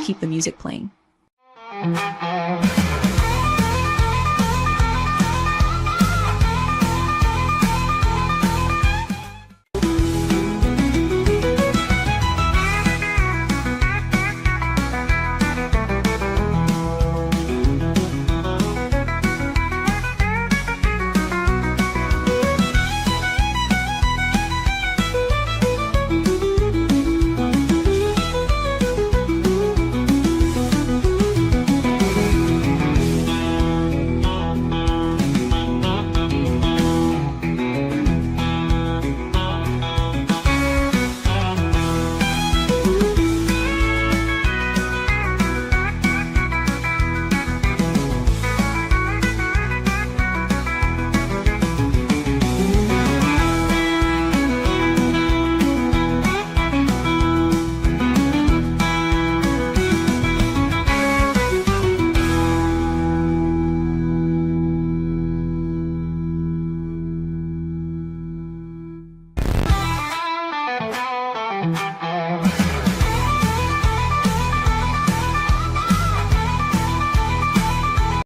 keep the music playing.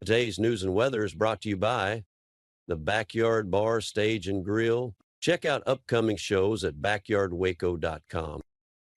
Today's news and weather is brought to you by the Backyard Bar, Stage, and Grill. Check out upcoming shows at backyardwaco.com.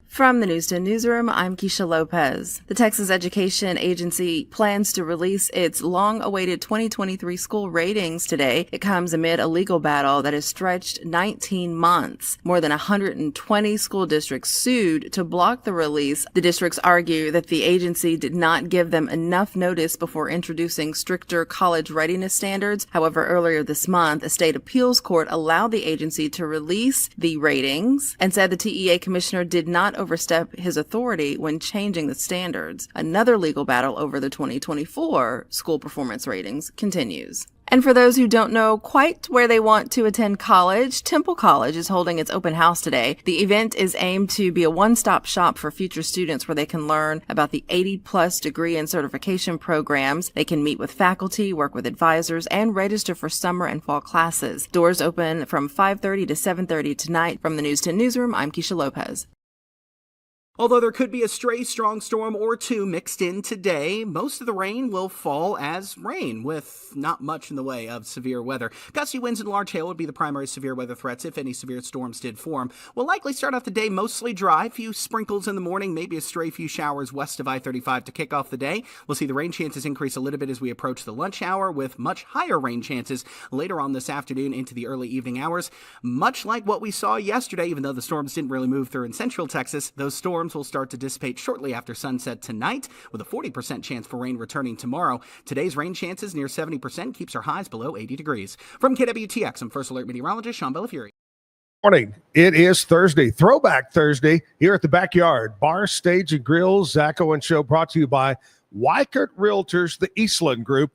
From the Newston Newsroom, I'm Keisha Lopez. The Texas Education Agency plans to release its long-awaited 2023 school ratings today. It comes amid a legal battle that has stretched 19 months. More than 120 school districts sued to block the release. The districts argue that the agency did not give them enough notice before introducing stricter college readiness standards. However, earlier this month, a state appeals court allowed the agency to release the ratings and said the TEA commissioner did not overstep his authority when changing the standards. Another legal battle over the 2024 school performance ratings continues. And for those who don't know quite where they want to attend college, Temple College is holding its open house today. The event is aimed to be a one-stop shop for future students where they can learn about the 80-plus degree and certification programs. They can meet with faculty, work with advisors, and register for summer and fall classes. Doors open from 5:30 to 7:30 tonight. From the News 10 Newsroom, I'm Keisha Lopez. Although there could be a stray strong storm or two mixed in today, most of the rain will fall as rain, with not much in the way of severe weather. Gusty winds and large hail would be the primary severe weather threats if any severe storms did form. We'll likely start off the day mostly dry, few sprinkles in the morning, maybe a stray few showers west of I-35 to kick off the day. We'll see the rain chances increase a little bit as we approach the lunch hour, with much higher rain chances later on this afternoon into the early evening hours. Much like what we saw yesterday, even though the storms didn't really move through in central Texas, those storms will start to dissipate shortly after sunset tonight, with a 40% chance for rain returning tomorrow. Today's rain chances near 70% keeps our highs below 80 degrees. From KWTX, I'm First Alert Meteorologist Sean Bellafury. Morning. It is Thursday, Throwback Thursday, here at the Backyard Bar, Stage, and Grill. Zack Owen Show brought to you by Waco Realtors, the Eastland Group.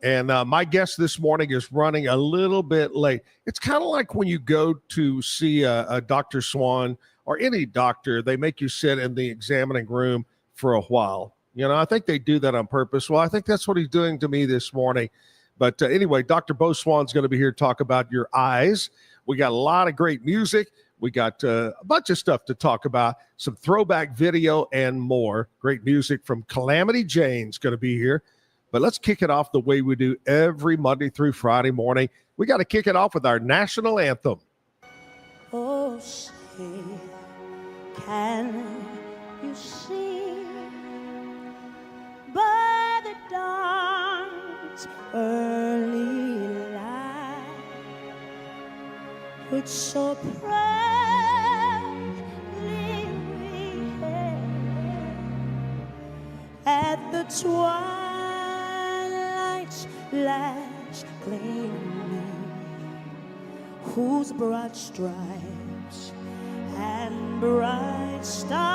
And my guest this morning is running a little bit late. It's kind of like when you go to see a Dr. Swann or any doctor, they make you sit in the examining room for a while. You know, I think they do that on purpose. Well, I think that's what he's doing to me this morning. But anyway, Dr. Beau Swann's going to be here to talk about your eyes. We got a lot of great music. We got a bunch of stuff to talk about, some throwback video and more. Great music from Calamity Jane's going to be here. But let's kick it off the way we do every Monday through Friday morning. We got to kick it off with our national anthem. Oh, say, can you see by the dawn's early light, which so proudly we hailed at the twilight's last gleaming, whose broad stripes and bright stars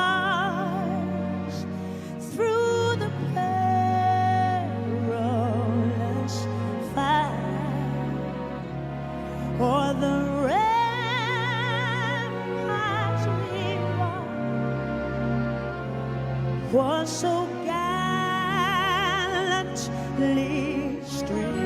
through the perilous fight o'er the ramparts we walked was so gallantly streaming.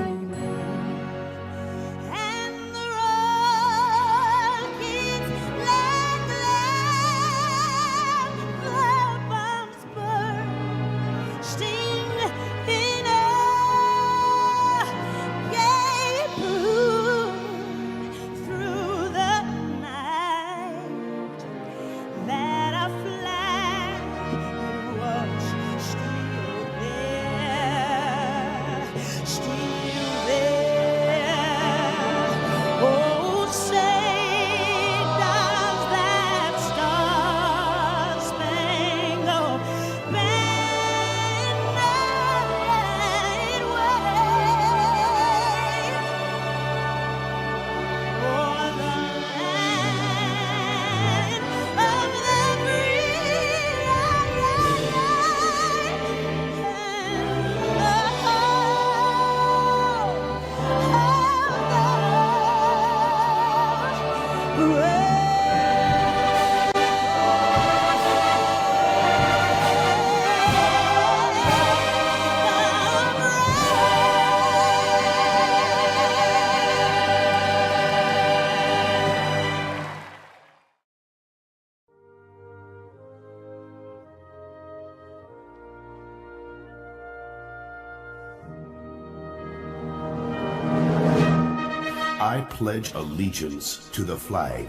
pledge allegiance to the flag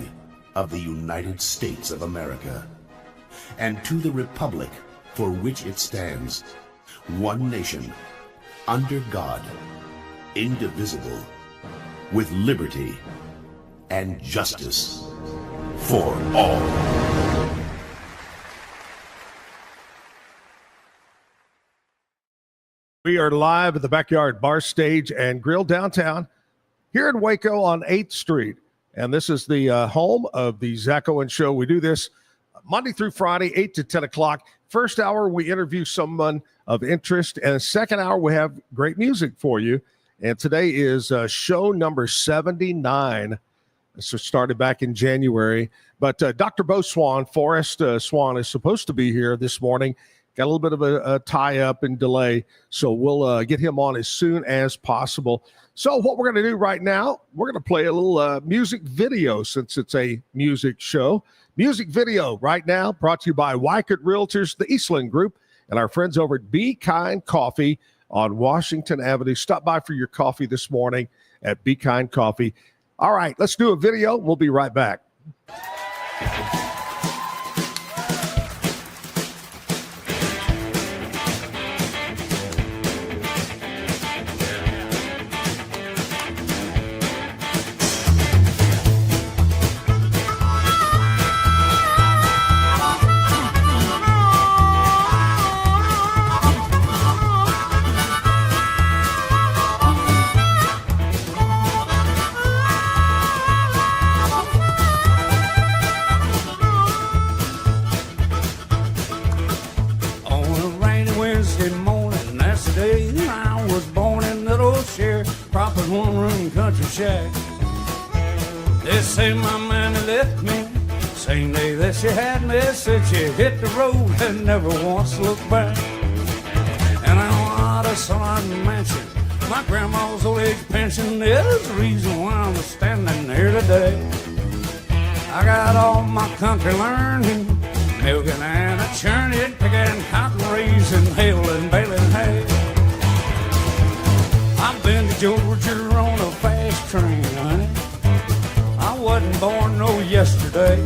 of the United States of America and to the republic for which it stands, one nation, under God, indivisible, with liberty and justice for all. We are live at the Backyard Bar, Stage, and Grill downtown here in Waco on 8th Street. And this is the home of the Zack Owen Show. We do this Monday through Friday, 8 to 10 o'clock. First hour, we interview someone of interest. And the second hour, we have great music for you. And today is show number 79. So started back in January. But Dr. Beau Swann, Forrest Swann, is supposed to be here this morning. Got a little bit of a tie-up and delay, so we'll get him on as soon as possible. So what we're going to do right now, we're going to play a little music video since it's a music show. Music video right now brought to you by Waco Realtors, the Eastland Group, and our friends over at Be Kind Coffee on Washington Avenue. Stop by for your coffee this morning at Be Kind Coffee. All right, let's do a video. We'll be right back. One-room country shack. They say my mammy left me same day that she had me. Said she hit the road and never once looked back. And I'm out of some mansion, my grandma's old age pension is the reason why I'm standing here today. I got all my country learning, milking and a churning, picking cotton, raising, hailing, baling hay. I've been to Georgia on a fast train, honey. I wasn't born no yesterday.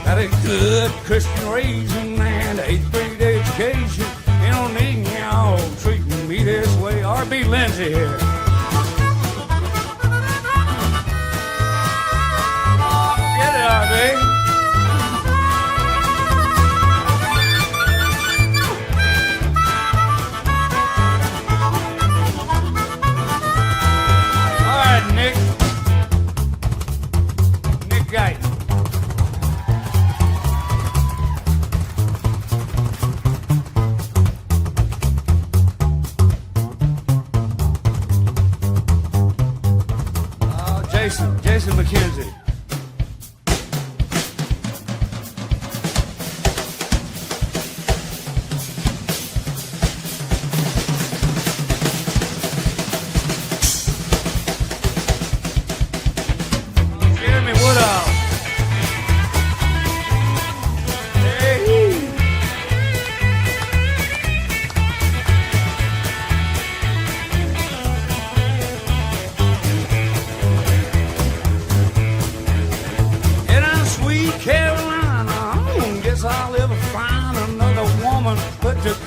Got a good Christian raising and 8th grade education. You don't need y'all treating me this way. R.B. Lindsay here. Get it, R.B. Guy. Jason McKenzie.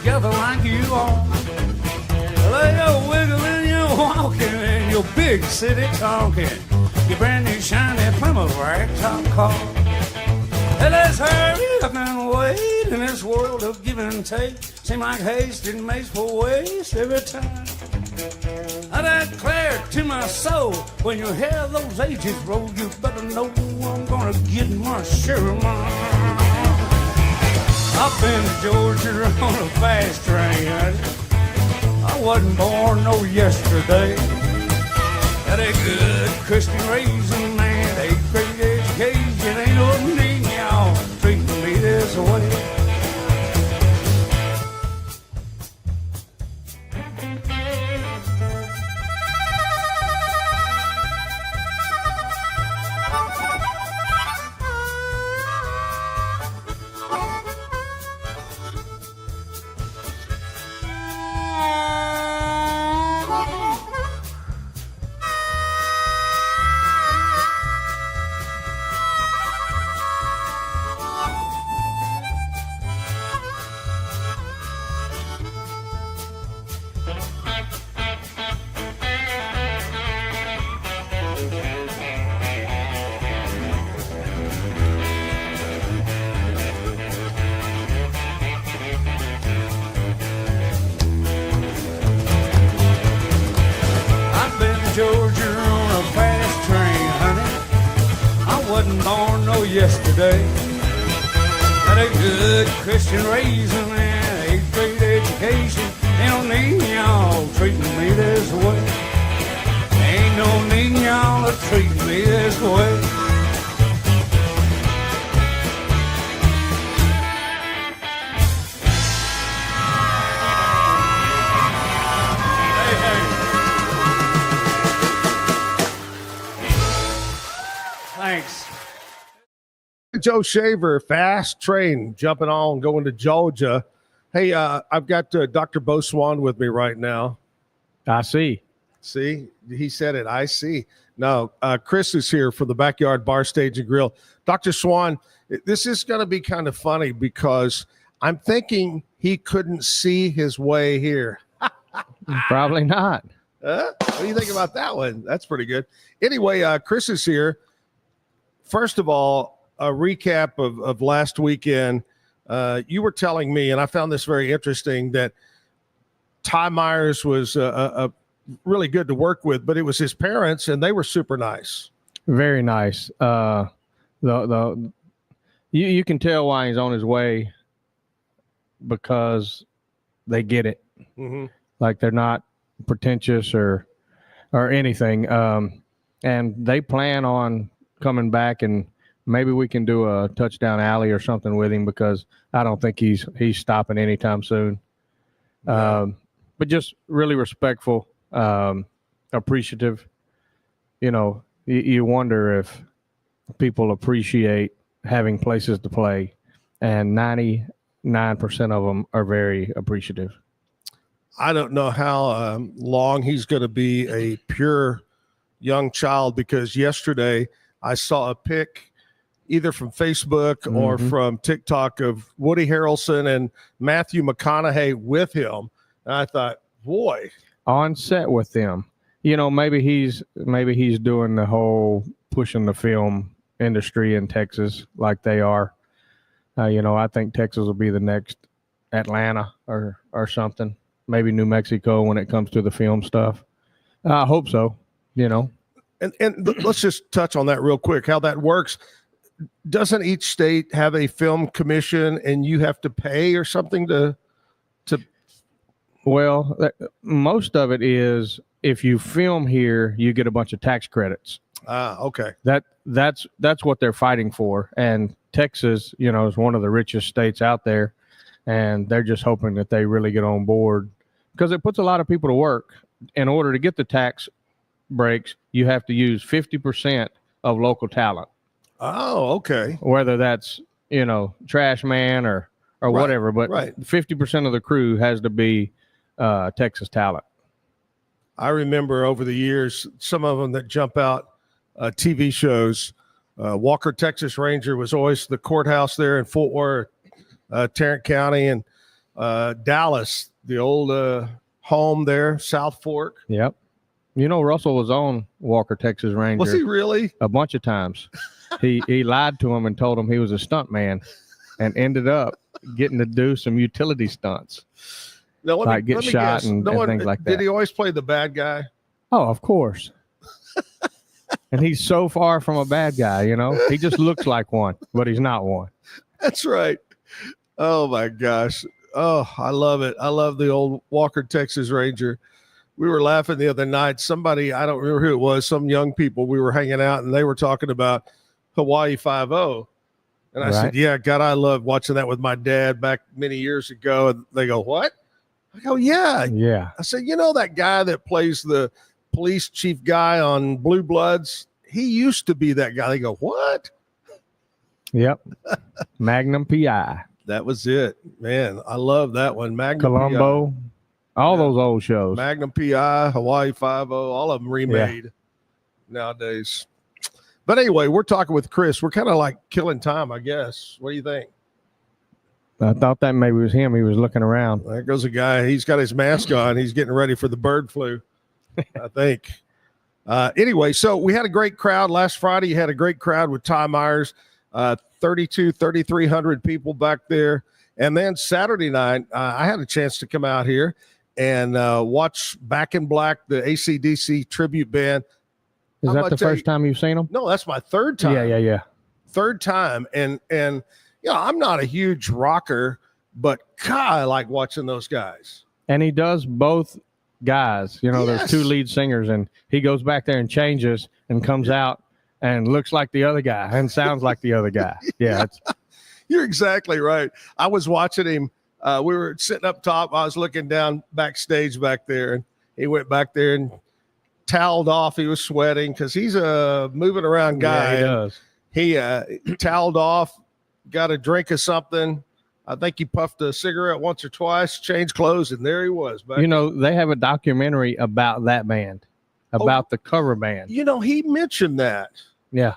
Together like you are. Well, you're wiggling, you're walking, and you're big city talking. Your brand new shiny Plymouth ragtop car. Hey, let's hurry up and wait in this world of give and take. Seem like haste and makes for waste every time. I declare to my soul, when you hear those ages roll, you better know I'm gonna get my share of mine. I've been to Georgia on a fast train. I wasn't born no yesterday. Got a good Christian raising, man, 8th grade education. Ain't no need y'all treating me this way. yesterday. Got a good Christian raising and 8th grade education. Ain't no need y'all treating me this way. Ain't no need y'all to treat me this way. Thanks. Joe Shaver, fast train, jumping on, going to Georgia. Hey, I've got Dr. Beau Swann with me right now. I see. See, he said it. I see. No, Chris is here for the Backyard Bar, Stage, and Grill. Dr. Swann, this is going to be kind of funny because I'm thinking he couldn't see his way here. Probably not. What do you think about that one? That's pretty good. Anyway, Chris is here. First of all, a recap of last weekend. You were telling me, and I found this very interesting, that Ty Myers was really good to work with, but it was his parents, and they were super nice. Very nice. You can tell why he's on his way because they get it. Mm-hmm. Like they're not pretentious or anything. And they plan on coming back, and maybe we can do a touchdown alley or something with him because I don't think he's stopping anytime soon. No. But just really respectful, appreciative. You know, you wonder if people appreciate having places to play, and 99% of them are very appreciative. I don't know how long he's going to be a pure young child, because yesterday I saw a pic either from Facebook or from TikTok of Woody Harrelson and Matthew McConaughey with him. And I thought, boy, on set with them. You know, maybe he's doing the whole pushing the film industry in Texas like they are. You know, I think Texas will be the next Atlanta or something. Maybe New Mexico when it comes to the film stuff. I hope so, you know. And let's just touch on that real quick, how that works. Doesn't each state have a film commission and you have to pay or something to? Well, most of it is if you film here, you get a bunch of tax credits. Okay. That's what they're fighting for. And Texas, you know, is one of the richest states out there. And they're just hoping that they really get on board because it puts a lot of people to work. In order to get the tax breaks, you have to use 50% of local talent. Oh, okay. Whether that's, you know, trash man or Right, whatever, but right. 50% of the crew has to be Texas talent. I remember over the years, some of them that jump out TV shows. Walker, Texas Ranger was always the courthouse there in Fort Worth, Tarrant County, and Dallas, the old home there, South Fork. Yep. You know, Russell was on Walker, Texas Ranger. Was he really? A bunch of times. He lied to him and told him he was a stunt man and ended up getting to do some utility stunts. No, like get shot and things like that. Did he always play the bad guy? Oh, of course. And he's so far from a bad guy, you know. He just looks like one, but he's not one. That's right. Oh, my gosh. Oh, I love it. I love the old Walker, Texas Ranger. We were laughing the other night. Somebody, I don't remember who it was, some young people, we were hanging out, and they were talking about Hawaii Five-0. And I said, yeah, God, I love watching that with my dad back many years ago. And they go, what? I go, yeah. Yeah. I said, you know that guy that plays the police chief guy on Blue Bloods? He used to be that guy. They go, what? Yep. Magnum PI. That was it. Man, I love that one. Magnum Columbo. PI. All those old shows. Magnum PI, Hawaii Five-0, all of them remade nowadays. But anyway, we're talking with Chris. We're kind of like killing time, I guess. What do you think? I thought that maybe was him. He was looking around. There goes a guy. He's got his mask on. He's getting ready for the bird flu, I think. Anyway, so we had a great crowd. Last Friday, you had a great crowd with Ty Myers, 3,300 people back there. And then Saturday night, I had a chance to come out here and watch Back in Black, the AC/DC tribute band. Is that the first time you've seen them? No, that's my third time. Yeah. third time, and I'm not a huge rocker, but God, I like watching those guys. And he does both guys. There's Yes. 2 lead singers, and he goes back there and changes and comes out and looks like the other guy and sounds like the other guy. Yeah. You're exactly right. I was watching him. We were sitting up top. I was looking down backstage back there, and he went back there and toweled off. He was sweating because he's a moving around guy. Yeah, he does. He toweled off, got a drink of something. I think he puffed a cigarette once or twice, changed clothes, and there he was. They have a documentary about that band, about the cover band. He mentioned that. Yeah.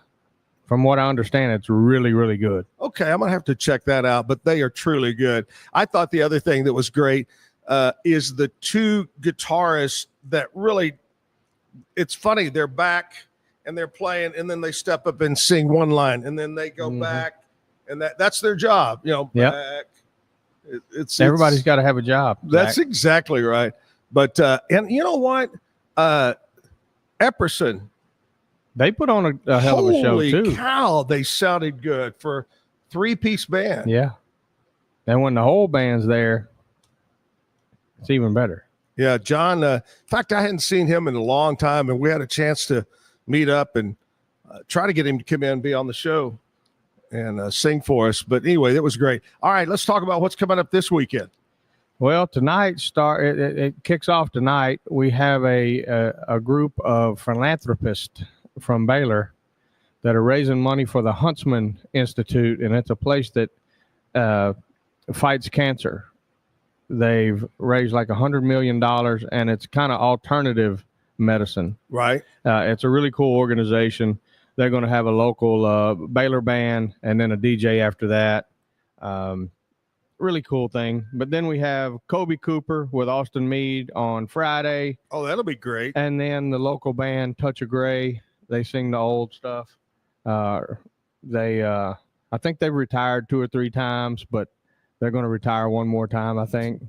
From what I understand, it's really, really good. Okay, I'm going to have to check that out, but they are truly good. I thought the other thing that was great is the 2 guitarists that really, it's funny, they're back and they're playing, and then they step up and sing one line, and then they go back, and that's their job, back. Everybody's got to have a job. That's Zach. exactly right. But, and you know what? Epperson. They put on a hell of a show, too. Holy cow, they sounded good for 3-piece band. Yeah. And when the whole band's there, it's even better. Yeah, John. In fact, I hadn't seen him in a long time, and we had a chance to meet up and try to get him to come in and be on the show and sing for us. But anyway, that was great. All right, let's talk about what's coming up this weekend. Well, tonight it kicks off tonight. We have a group of philanthropists from Baylor that are raising money for the Huntsman Institute, and it's a place that fights cancer. They've raised like $100 million, and it's kind of alternative medicine. Right. It's a really cool organization. They're going to have a local Baylor band and then a DJ after that. Really cool thing. But then we have Kobe Cooper with Austin Meade on Friday. Oh, that'll be great. And then the local band Touch of Grey. They sing the old stuff. I think they've retired 2 or 3 times, but they're going to retire one more time, I think.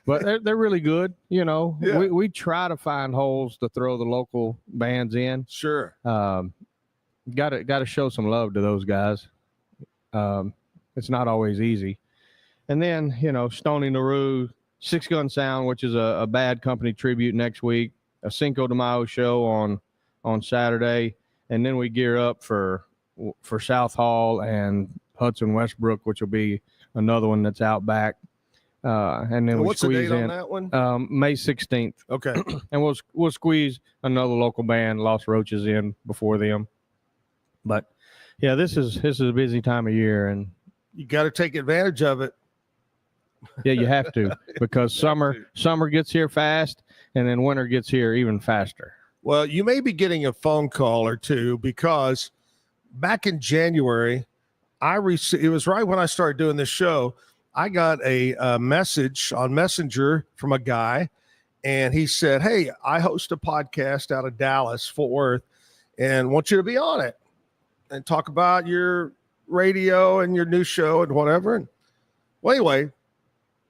But they're really good. Yeah. We try to find holes to throw the local bands in. Sure. Got to show some love to those guys. It's not always easy. And then, Stony Naru, Six Gun Sound, which is a Bad Company tribute next week, a Cinco de Mayo show on Saturday, and then we gear up for South Hall and Hudson Westbrook, which will be another one that's out back. And then what's we the squeeze date in on that one? May 16th. Okay. And we'll squeeze another local band, Lost Roaches, in before them. But yeah, this is a busy time of year, and You got to take advantage of it. yeah, you have to, because summer gets here fast, and then winter gets here even faster. Well, you may be getting a phone call or two, because back in January, it was right when I started doing this show. I got a message on Messenger from a guy, and he said, "Hey, I host a podcast out of Dallas, Fort Worth, and want you to be on it and talk about your radio and your new show and whatever." And well, anyway,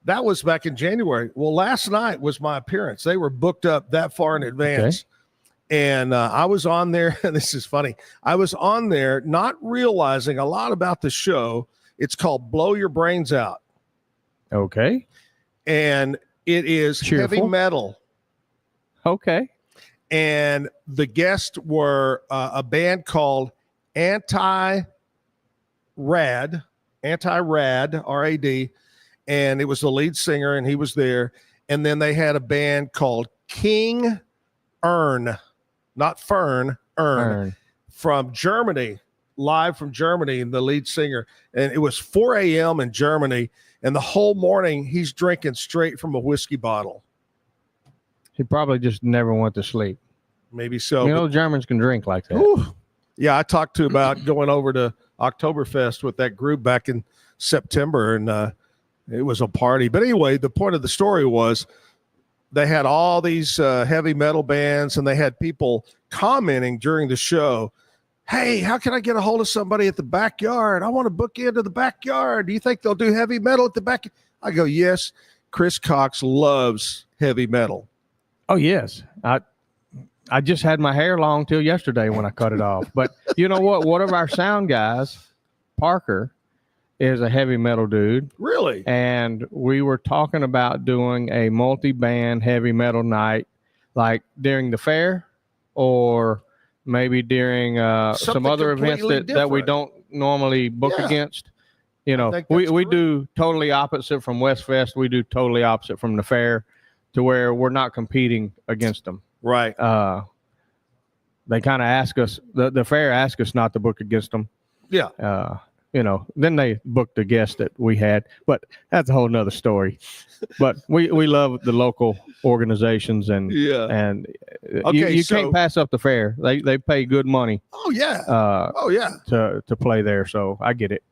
that was back in January. Well, last night was my appearance. They were booked up that far in advance. Okay. And I was on there, and this is funny. I was on there not realizing a lot about the show. It's called Blow Your Brains Out. Okay. And it is cheerful. Heavy metal. Okay. And the guests were a band called Anti-Rad, R-A-D, and it was the lead singer, and he was there. And then they had a band called King Ern, not Fern, Ern, from Germany, live from Germany, and the lead singer. And it was 4 a.m. in Germany, and the whole morning he's drinking straight from a whiskey bottle. He probably just never went to sleep. Maybe so. You know, Germans can drink like that. Whew. Yeah, I talked to about going over to Oktoberfest with that group back in September, and it was a party. But anyway, the point of the story was they had all these heavy metal bands, and they had people commenting during the show, "Hey, how can I get a hold of somebody at the backyard? I want to book into the backyard. Do you think they'll do heavy metal at the back?" I go, "Yes, Chris Cox loves heavy metal." Oh, yes. I just had my hair long till yesterday when I cut it off. But you know what? One of our sound guys, Parker, is a heavy metal dude. Really? And we were talking about doing a multi-band heavy metal night, like during the fair or maybe during some Something other events that we different. don't normally book Yeah. against. You know, think we that's great. do totally opposite from West Fest. We do totally opposite from the fair, to where we're not competing against them. Right. They kind of ask us, the fair asked us not to book against them. Yeah. You know, then they booked the guest that we had, but that's a whole nother story. But we love the local organizations, and Okay, you so- can't pass up the fair. They pay good money Oh yeah. to play there, so I get it.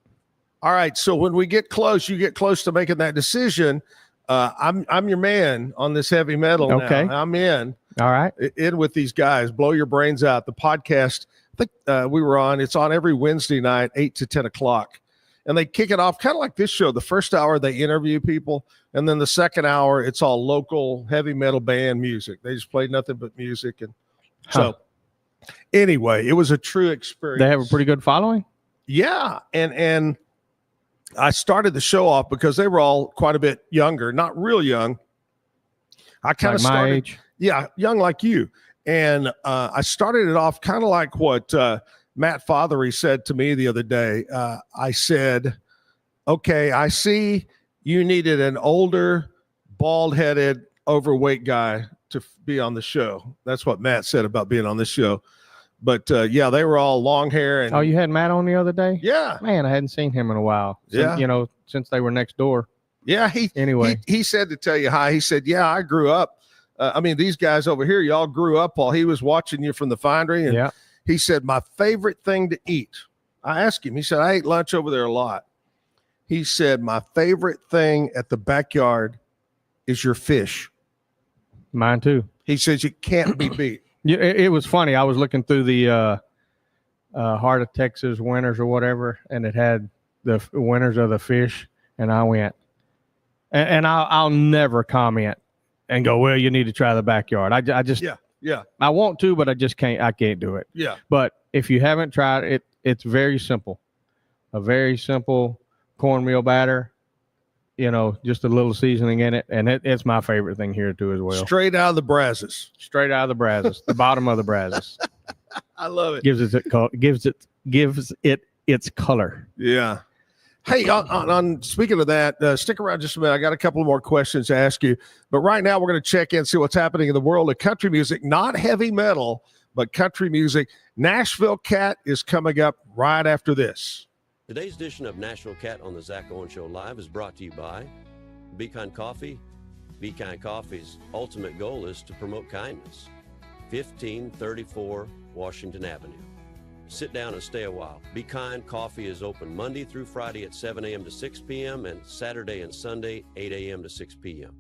All right. So when we get close, you get close to making that decision. I'm your man on this heavy metal. Okay. Now. I'm in All right. with these guys. Blow your brains out. The podcast, I think we were on. It's on every Wednesday night, 8 to 10 o'clock, and they kick it off kind of like this show. The first hour they interview people, and then the second hour it's all local heavy metal band music. They just play nothing but music, and so anyway, it was a true experience. They have a pretty good following. Yeah, and I started the show off because they were all quite a bit younger, not real young. I kind of Like my started, age. yeah, young like you. And I started it off kind of like what Matt Fothery said to me the other day. I said, okay, I see you needed an older, bald-headed, overweight guy to be on the show. That's what Matt said about being on this show. But yeah, they were all long hair. And Oh, you had Matt on the other day? yeah, Man, I hadn't seen him in a while. Yeah. You know, since they were next door. yeah. Anyway. he said to tell you hi. He said, yeah, I grew up. I mean, these guys over here, y'all grew up while he was watching you from the Foundry. And Yeah. he said, my favorite thing to eat. I asked him, he said, I ate lunch over there a lot. He said, my favorite thing at the backyard is your fish. Mine too. He says, you can't be beat. Yeah, it was funny. I was looking through the Heart of Texas winners or whatever, and it had the winners of the fish, and I went, and I'll never comment and go, well, you need to try the backyard. I just Yeah. I want to, but I just can't. I can't do it. Yeah. But if you haven't tried it, it's very simple. A very simple cornmeal batter. You know, just a little seasoning in it, and it's my favorite thing here too as well. Straight out of the Brazos. Straight out of the Brazos, the bottom of the Brazos. I love it. Gives it its color. Yeah. Hey, on speaking of that, stick around just a minute. I got a couple more questions to ask you. But right now, we're going to check in, see what's happening in the world of country music, not heavy metal, but country music. Nashville Cat is coming up right after this. Today's edition of Nashville Cat on the Zack Owen Show Live is brought to you by Be Kind Coffee. Be Kind Coffee's ultimate goal is to promote kindness. 1534 Washington Avenue. Sit down and stay a while. Be Kind Coffee is open Monday through Friday at 7 a.m. to 6 p.m. and Saturday and Sunday, 8 a.m. to 6 p.m.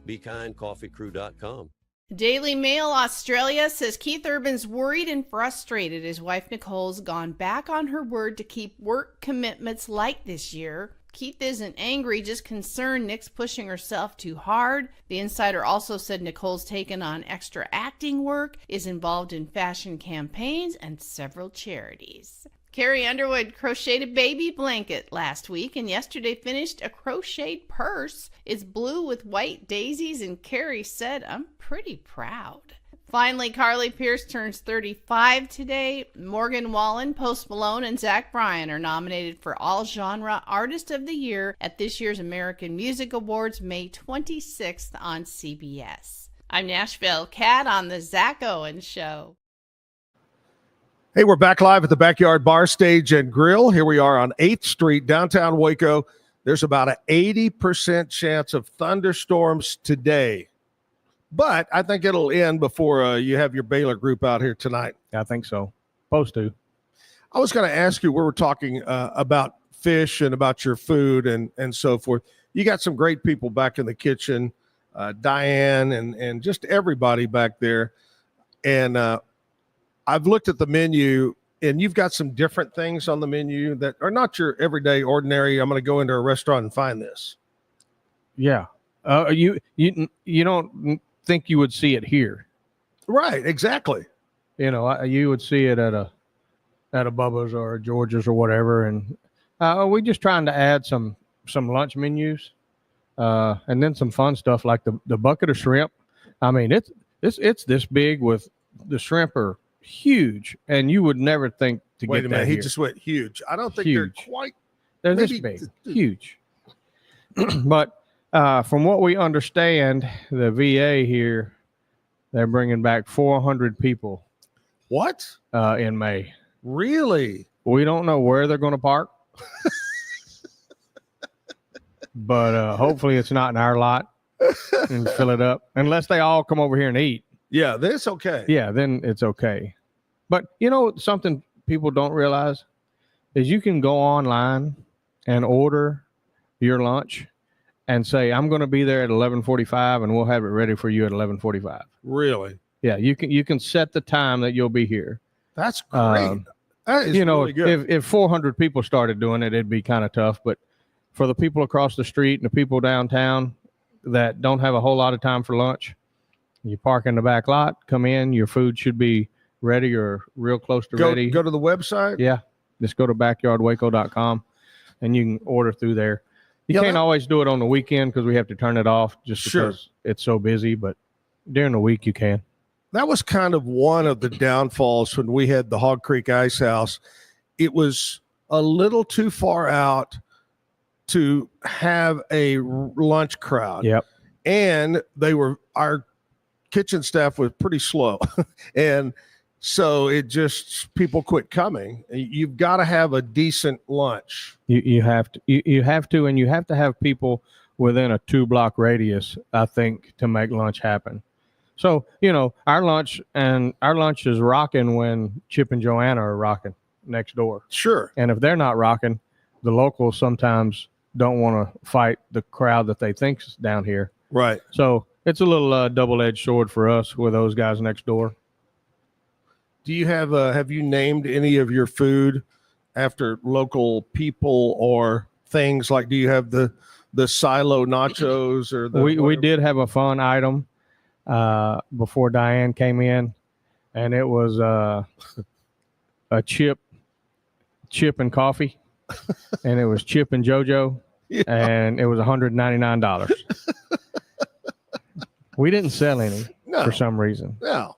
BeKindCoffeeCrew.com. Daily Mail Australia says Keith Urban's worried and frustrated. His wife Nicole's gone back on her word to keep work commitments light this year. Keith isn't angry, just concerned Nick's pushing herself too hard. The insider also said Nicole's taken on extra acting work, is involved in fashion campaigns, and several charities. Carrie Underwood crocheted a baby blanket last week and yesterday finished a crocheted purse. It's blue with white daisies, and Carrie said, I'm pretty proud. Finally, Carly Pearce turns 35 today. Morgan Wallen, Post Malone, and Zach Bryan are nominated for All Genre Artist of the Year at this year's American Music Awards, May 26th on CBS. I'm Nashville Cat on the Zack Owen Show. Hey, we're back live at the Backyard Bar, Stage, and Grill. Here we are on 8th Street, downtown Waco. There's about an 80% chance of thunderstorms today. But I think it'll end before you have your Baylor group out here tonight. I think so. Supposed to. I was going to ask you, we were talking about fish and about your food and so forth. You got some great people back in the kitchen, Diane and just everybody back there. And I've looked at the menu, and you've got some different things on the menu that are not your everyday ordinary. I'm going to go into a restaurant and find this. Yeah. You don't think you would see it here? Right, exactly. You know, you would see it at a Bubba's or a George's or whatever, and we just trying to add some lunch menus, and then some fun stuff like the bucket of shrimp. I mean, it's this big with the shrimp are huge, and you would never think to Wait get a minute, that he here. just went huge. I don't think Huge. they're quite. They're maybe- this big, huge. But from what we understand, the VA here, they're bringing back 400 people What? in May. Really? We don't know where they're going to park, but hopefully it's not in our lot and fill it up, unless they all come over here and eat. Yeah, that's okay. Yeah, then it's okay. But you know something people don't realize is you can go online and order your lunch and say, I'm going to be there at 11:45 and we'll have it ready for you at 11:45. Really? Yeah, you can set the time that you'll be here. That's great. That is You know, really good. if 400 people started doing it, it'd be kind of tough. But for the people across the street and the people downtown that don't have a whole lot of time for lunch, you park in the back lot, come in, your food should be ready or real close to ready. Go to the website. Yeah, just go to backyardwaco.com and you can order through there. You Yeah, can't that- always do it on the weekend because we have to turn it off just Sure. because it's so busy. But during the week, you can. That was kind of one of the downfalls when we had the Hog Creek Ice House. It was a little too far out to have a lunch crowd. Yep. And our kitchen staff was pretty slow. And so people quit coming. You've got to have a decent lunch. You have to, you have to, and you have to have people within a 2-block radius, I think, to make lunch happen. So, you know, our lunch is rocking when Chip and Joanna are rocking next door. Sure. And if they're not rocking, the locals sometimes don't want to fight the crowd that they think's down here. Right. So it's a little double-edged sword for us with those guys next door. Do you have you named any of your food after local people or things? Like, do you have the silo nachos or the We did have a fun item before Diane came in, and it was a chip and coffee, and it was Chip and JoJo, and it was $199. We didn't sell any for some reason. No.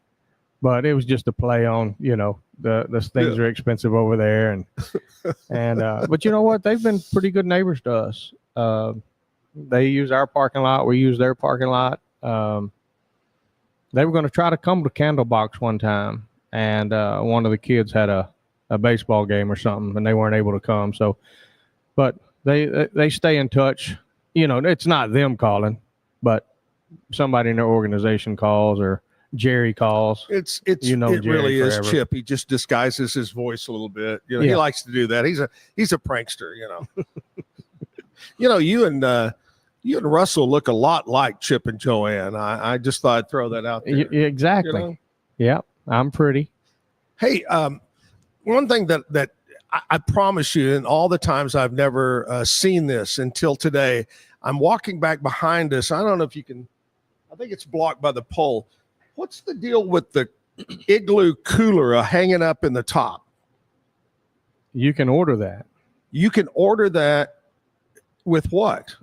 But it was just a play on, you know, the things are expensive over there, and but you know what? They've been pretty good neighbors to us. They use our parking lot, we use their parking lot. They were going to try to come to Candlebox one time, and one of the kids had a baseball game or something, and they weren't able to come. So, but they stay in touch. You know, it's not them calling, but somebody in their organization calls or Jerry calls. It Jerry really is forever. Chip. He just disguises his voice a little bit. You know, Yeah. he likes to do that. He's a prankster, you know. You know, you and Russell look a lot like Chip and Joanne. I just thought I'd throw that out there. Exactly. You know? Yeah, I'm pretty. Hey, one thing that I promise you, and all the times I've never seen this until today, I'm walking back behind us. I don't know if you can, I think it's blocked by the pole. What's the deal with the igloo cooler hanging up in the top? You can order that. You can order that with what?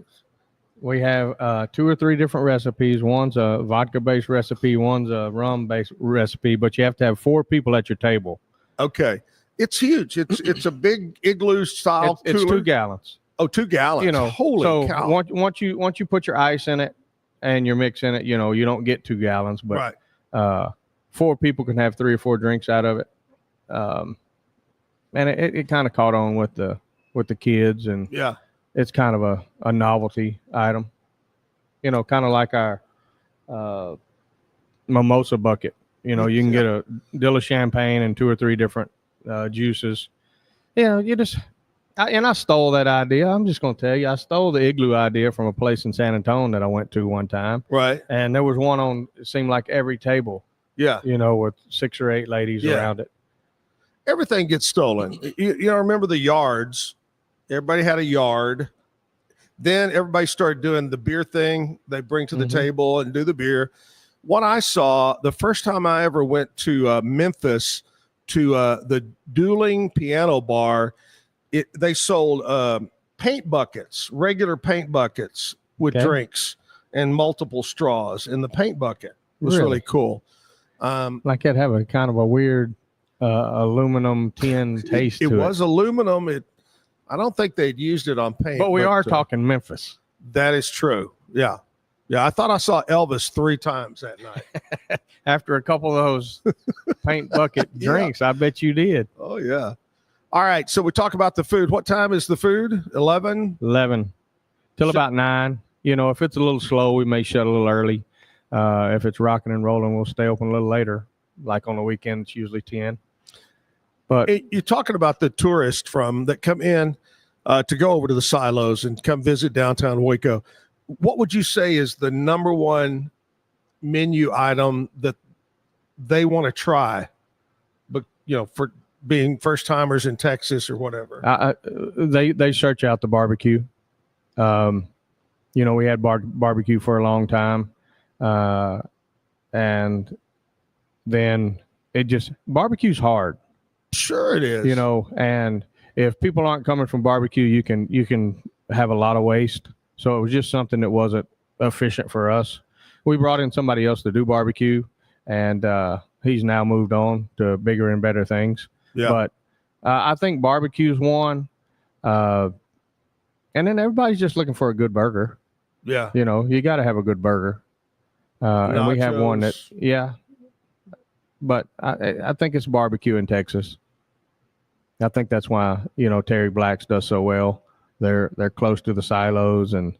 We have 2 or 3 different recipes. One's a vodka-based recipe. One's a rum-based recipe. But you have to have 4 people at your table. Okay, it's huge. It's a big igloo style It's cooler. 2 gallons. Oh, 2 gallons. You know, holy so cow! once you put your ice in it and your mix in it, you know, you don't get 2 gallons. But Right. 4 people can have 3 or 4 drinks out of it. And it kind of caught on with the kids, and Yeah. it's kind of a novelty item, you know, kind of like our mimosa bucket. You know, you can get a dill of champagne and 2 or 3 different juices. You know, I stole that idea. I'm just going to tell you, I stole the igloo idea from a place in San Antonio that I went to one time. Right. And there was one on, it seemed like every table, Yeah. you know, with 6 or 8 ladies Yeah. around it. Everything gets stolen. You know, remember the yards? Everybody had a yard. Then everybody started doing the beer thing. They bring to the table and do the beer. what I saw the first time I ever went to Memphis to the Dueling Piano Bar, they sold paint buckets, regular paint buckets with drinks and multiple straws in the paint bucket. It was really cool. Like it have a kind of a weird aluminum tin taste to it. It was aluminum. I don't think they'd used it on paint. But we are talking Memphis. That is true. Yeah. Yeah, I thought I saw Elvis 3 times that night. After a couple of those paint bucket drinks, I bet you did. Oh, yeah. All right, so we talk about the food. What time is the food? 11? 11 till about 9. You know, if it's a little slow, we may shut a little early. If it's rocking and rolling, we'll stay open a little later. Like on the weekend, it's usually 10. But you're talking about the tourists that come in to go over to the silos and come visit downtown Waco. What would you say is the number one menu item that they want to try, but for being first timers in Texas or whatever? They search out the barbecue. We had barbecue for a long time, and then barbecue's hard. Sure it is. And if people aren't coming from barbecue, you can have a lot of waste. So it was just something that wasn't efficient for us. We brought in somebody else to do barbecue, and he's now moved on to bigger and better things. Yeah. But I think barbecue's one. And then everybody's just looking for a good burger. Yeah. You got to have a good burger. And we have one that, but I think it's barbecue in Texas. I think that's why, Terry Black's does so well. They're close to the silos, and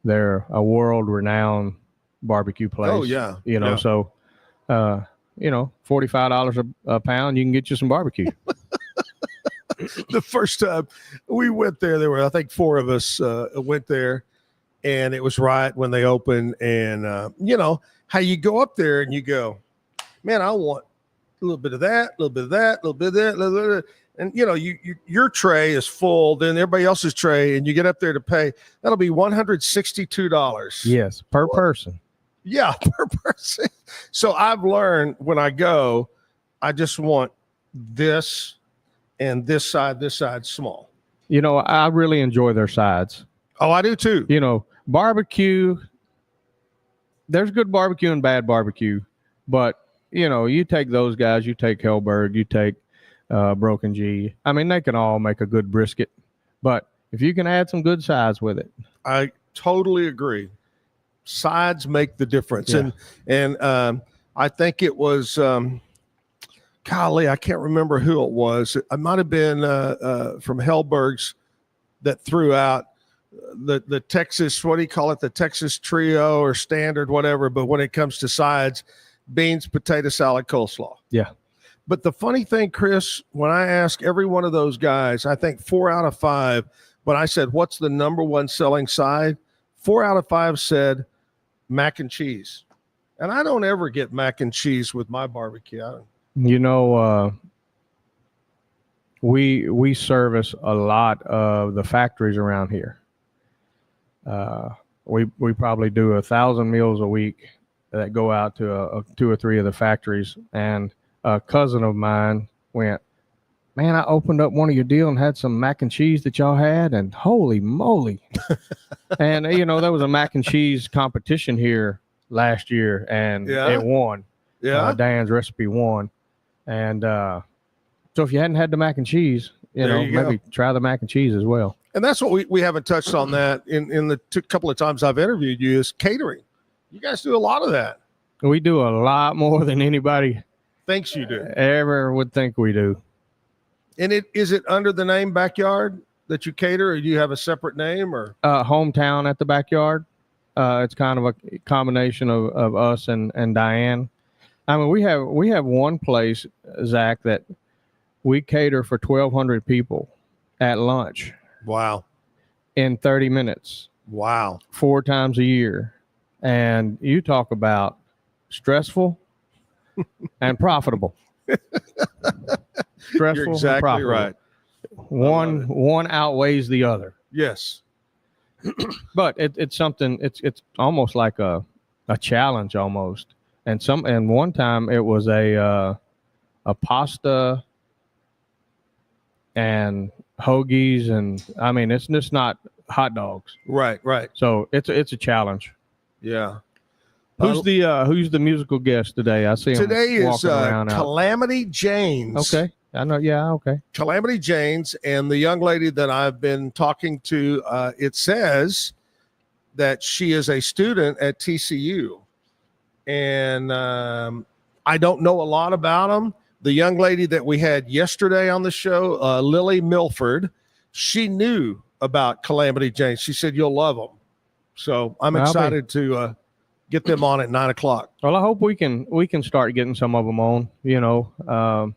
they're a world-renowned barbecue place. Oh, yeah. So, $45 a pound, you can get you some barbecue. The first time we went there were, I think, 4 of us went there, and it was right when they opened. And, how you go up there and you go, man, I want a little bit of that, a little bit of that, a little bit of that, a little bit of that. And, your tray is full, then everybody else's tray, and you get up there to pay. That'll be $162. Yes, per person. Yeah, per person. So I've learned when I go, I just want this and this side small. I really enjoy their sides. Oh, I do too. Barbecue, there's good barbecue and bad barbecue, but you take those guys, you take Hellberg, you take Broken G. I mean, they can all make a good brisket, but if you can add some good sides with it. I totally agree. Sides make the difference. Yeah. And I think it was, golly, I can't remember who it was. It might have been from Hellberg's that threw out the Texas, what do you call it? The Texas trio or standard, whatever. But when it comes to sides, beans, potato salad, coleslaw. Yeah. But the funny thing, Chris, when I ask every one of those guys, I think 4 out of 5, when I said, what's the number one selling side? 4 out of 5 said mac and cheese. And I don't ever get mac and cheese with my barbecue. We service a lot of the factories around here. We probably do 1,000 meals a week that go out to 2 or 3 of the factories. And a cousin of mine went, man, I opened up one of your deal and had some mac and cheese that y'all had, and holy moly. And, there was a mac and cheese competition here last year, and it won. Yeah. Diane's recipe won. And so if you hadn't had the mac and cheese, maybe try the mac and cheese as well. And that's what we haven't touched on that in the couple of times I've interviewed you is catering. You guys do a lot of that. We do a lot more than anybody thinks you do. Ever would think we do. And is it under the name Backyard that you cater, or do you have a separate name? Or Hometown at the Backyard. It's kind of a combination of us and Diane. I mean, we have one place, Zach, that we cater for 1,200 people at lunch. Wow. In 30 minutes. Wow. 4 times a year. And you talk about stressful and profitable. Stressful. You're exactly and profitable. right. One outweighs the other. Yes. But it's something, it's almost like a challenge almost. And one time it was a pasta and hoagies, and I mean it's just not hot dogs. Right. So it's a challenge. Yeah. Who's the musical guest today? I see him Today is walking around out. Calamity Janes. Okay. I know. Yeah. Okay. Calamity Janes, and the young lady that I've been talking to, it says that she is a student at TCU, and I don't know a lot about them. The young lady that we had yesterday on the show, Lily Milford, she knew about Calamity Janes. She said you'll love them, so I'm excited to get them on at 9:00. Well, I hope we can start getting some of them on. You know,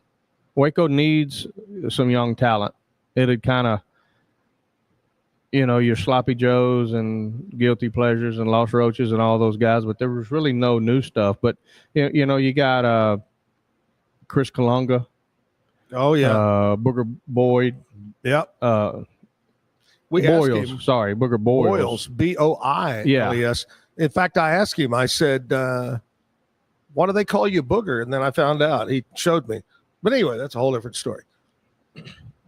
Waco needs some young talent. It'd kind of, you know, your Sloppy Joes and Guilty Pleasures and Lost Roaches and all those guys, but there was really no new stuff. But you know, you got Chris Kalunga. Oh yeah, Booger Boyd. Yep. We Boyles. asked him. Sorry, Booger Boyles. Boiles. Yeah. In fact, I asked him. I said, "Why do they call you Booger?" And then I found out. He showed me. But anyway, that's a whole different story.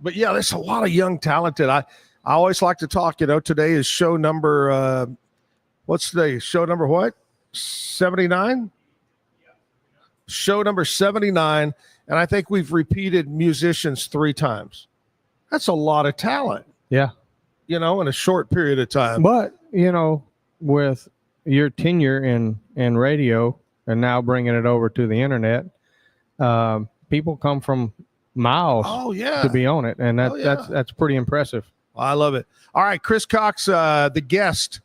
But yeah, there's a lot of young talented. I always like to talk. You know, today is show number. What's today? Show number what? 79. Show number 79, and I think we've repeated musicians 3 times. That's a lot of talent. Yeah. You know, in a short period of time. But you know, with your tenure in radio and now bringing it over to the internet, people come from miles to be on it, and that's pretty impressive. I love it. All right, Chris Cox, the guest.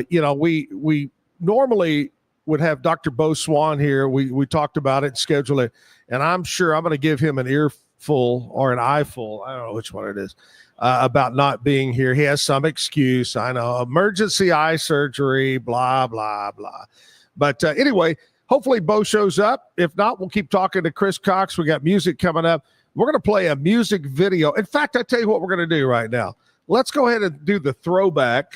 You know, we normally would have Dr. Beau Swann here. We talked about it, scheduled it, and I'm sure I'm going to give him an earful or an eyeful. I don't know which one it is. About not being here. He has some excuse. I know, emergency eye surgery, blah, blah, blah. But anyway, hopefully Beau shows up. If not, we'll keep talking to Chris Cox. We got music coming up. We're going to play a music video. In fact, I tell you what we're going to do right now. Let's go ahead and do the throwback.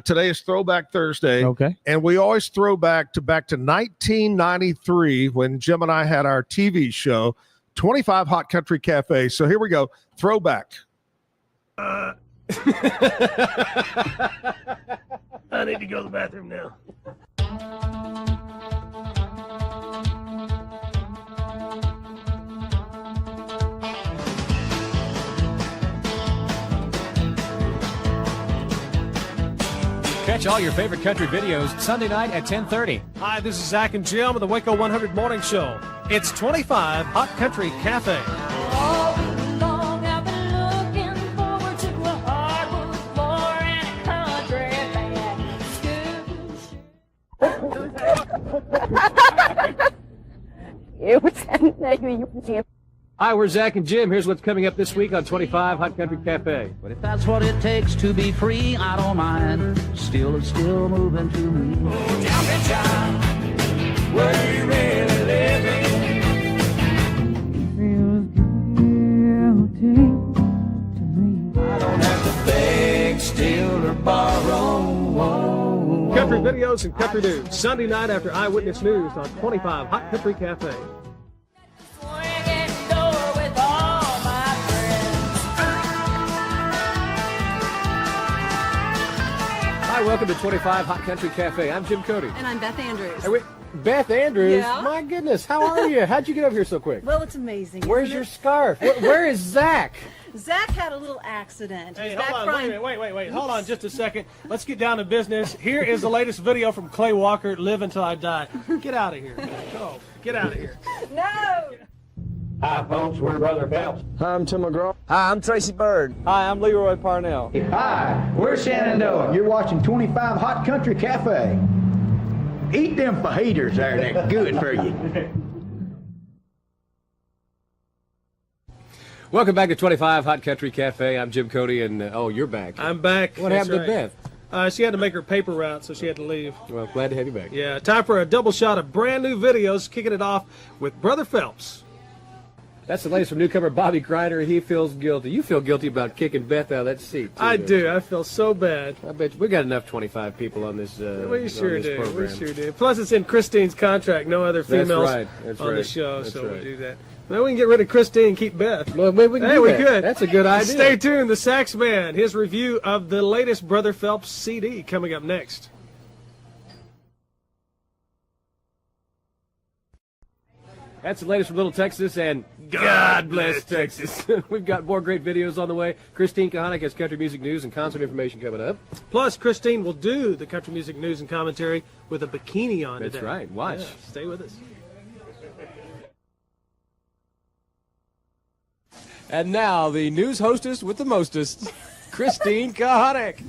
Today is Throwback Thursday. Okay. And we always throw back to 1993 when Jim and I had our TV show, 25 Hot Country Cafe. So here we go. Throwback. I need to go to the bathroom now. Catch all your favorite country videos Sunday night at 10:30. Hi, this is Zack and Jim of the Waco 100 Morning Show. It's 25 Hot Country Cafe. Hi, we're Zack and Jim. Here's what's coming up this week on 25 Hot Country Cafe. But if that's what it takes to be free, I don't mind. Still, it's still moving to me. Oh, jumping child, where you really living? Feels guilty to me. I don't have to beg, steal, or borrow. Country videos and country news. Sunday night after Eyewitness News on 25 Hot Country Cafe. Hi, welcome to 25 Hot Country Cafe. I'm Jim Cody. And I'm Beth Andrews. Beth Andrews? Yeah? My goodness, how are you? How'd you get over here so quick? Well, it's amazing. Where's your scarf? Where is Zack? Zack had a little accident. Hey, hold on, wait. Hold on just a second. Let's get down to business. Here is the latest video from Clay Walker, Live Until I Die. Get out of here. Go. Get out of here. No! Hi, folks. We're Brother Phelps. Hi, I'm Tim McGraw. Hi, I'm Tracy Bird. Hi, I'm Leroy Parnell. Hi, we're Shenandoah. You're watching 25 Hot Country Cafe. Eat them fajitas there, they're good for you. Welcome back to 25 Hot Country Cafe. I'm Jim Cody, and you're back. I'm back. What happened to Beth? She had to make her paper route, so she had to leave. Well, glad to have you back. Yeah, time for a double shot of brand new videos, kicking it off with Brother Phelps. That's the latest from newcomer Bobby Griner. He feels guilty. You feel guilty about kicking Beth out of that seat, too. I do. I feel so bad. I bet we got enough 25 people on this. We sure do. Program. We sure do. Plus, it's in Christine's contract. No other females That's on right. the show, That's so right. we'll do that. Well, we can get rid of Christine and keep Beth. Well, maybe we can do that. could. That's a good idea. Stay tuned. The Sax Man, his review of the latest Brother Phelps CD coming up next. That's the latest from Little Texas, and God bless Texas. We've got more great videos on the way. Christine Kahanick has country music news and concert information coming up. Plus, Christine will do the country music news and commentary with a bikini on That's today. right. Watch. Yeah, stay with us. And now, the news hostess with the mostest, Christine Kahanick.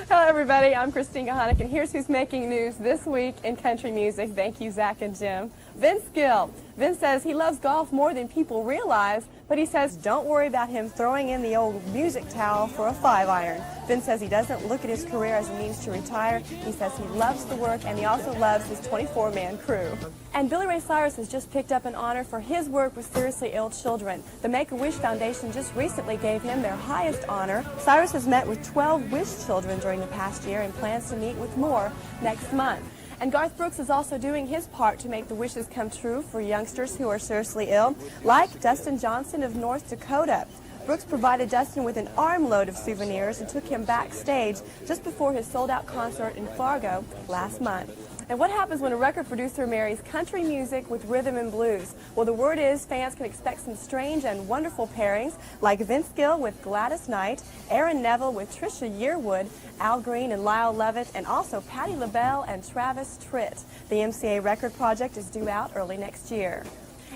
Hello, everybody. I'm Christine Kahanick, and here's who's making news this week in country music. Thank you, Zach and Jim. Vince Gill. Vince says he loves golf more than people realize, but he says don't worry about him throwing in the old music towel for a 5-iron. Vince says he doesn't look at his career as a means to retire. He says he loves the work, and he also loves his 24-man crew. And Billy Ray Cyrus has just picked up an honor for his work with seriously ill children. The Make-A-Wish Foundation just recently gave him their highest honor. Cyrus has met with 12 wish children during the past year and plans to meet with more next month. And Garth Brooks is also doing his part to make the wishes come true for youngsters who are seriously ill, like Dustin Johnson of North Dakota. Brooks provided Dustin with an armload of souvenirs and took him backstage just before his sold-out concert in Fargo last month. And what happens when a record producer marries country music with rhythm and blues? Well, the word is fans can expect some strange and wonderful pairings, like Vince Gill with Gladys Knight, Aaron Neville with Trisha Yearwood, Al Green and Lyle Lovett, and also Patti LaBelle and Travis Tritt. The MCA record project is due out early next year.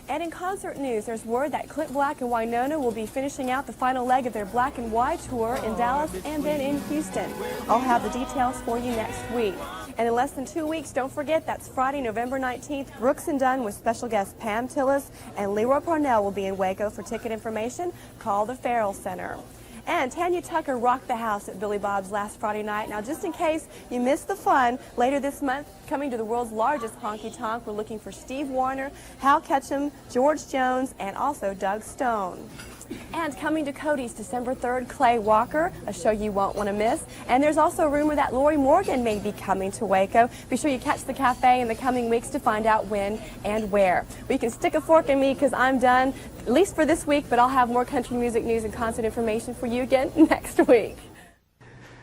And in concert news, there's word that Clint Black and Winona will be finishing out the final leg of their Black and White tour in Dallas and then in Houston. I'll have the details for you next week. And in less than 2 weeks, don't forget, that's Friday, November 19th, Brooks and Dunn with special guest Pam Tillis, and Leroy Parnell will be in Waco. For ticket information, call the Farrell Center. And Tanya Tucker rocked the house at Billy Bob's last Friday night. Now, just in case you missed the fun, later this month, coming to the world's largest honky-tonk, we're looking for Steve Wariner, Hal Ketchum, George Jones, and also Doug Stone. And coming to Cody's December 3rd, Clay Walker, a show you won't want to miss. And there's also a rumor that Lori Morgan may be coming to Waco. Be sure you catch the cafe in the coming weeks to find out when and where. But you can stick a fork in me because I'm done, at least for this week, but I'll have more country music news and concert information for you again next week.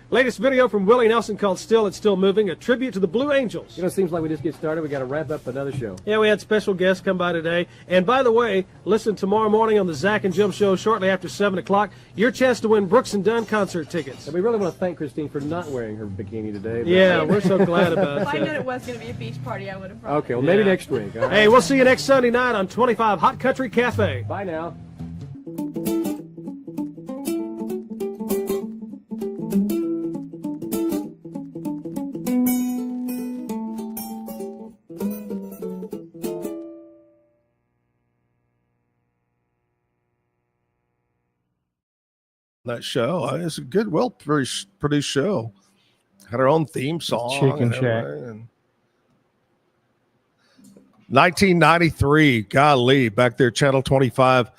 Latest video from Willie Nelson called Still It's Still Moving, a tribute to the Blue Angels. You know, it seems like we just get started. We got to wrap up another show. Yeah, we had special guests come by today. And by the way, listen tomorrow morning on the Zach and Jim Show shortly after 7 o'clock. Your chance to win Brooks and Dunn concert tickets. And we really want to thank Christine for not wearing her bikini today. Yeah, we're so glad about If I that. known it was going to be a beach party, I would have probably. Okay, well, maybe next week. All right. Hey, we'll see you next Sunday night on 25 Hot Country Cafe. Bye now. That show. It's a good, well produced show. Had our own theme song. Chicken and Shack. everything, and 1993, golly, back there, Channel 25.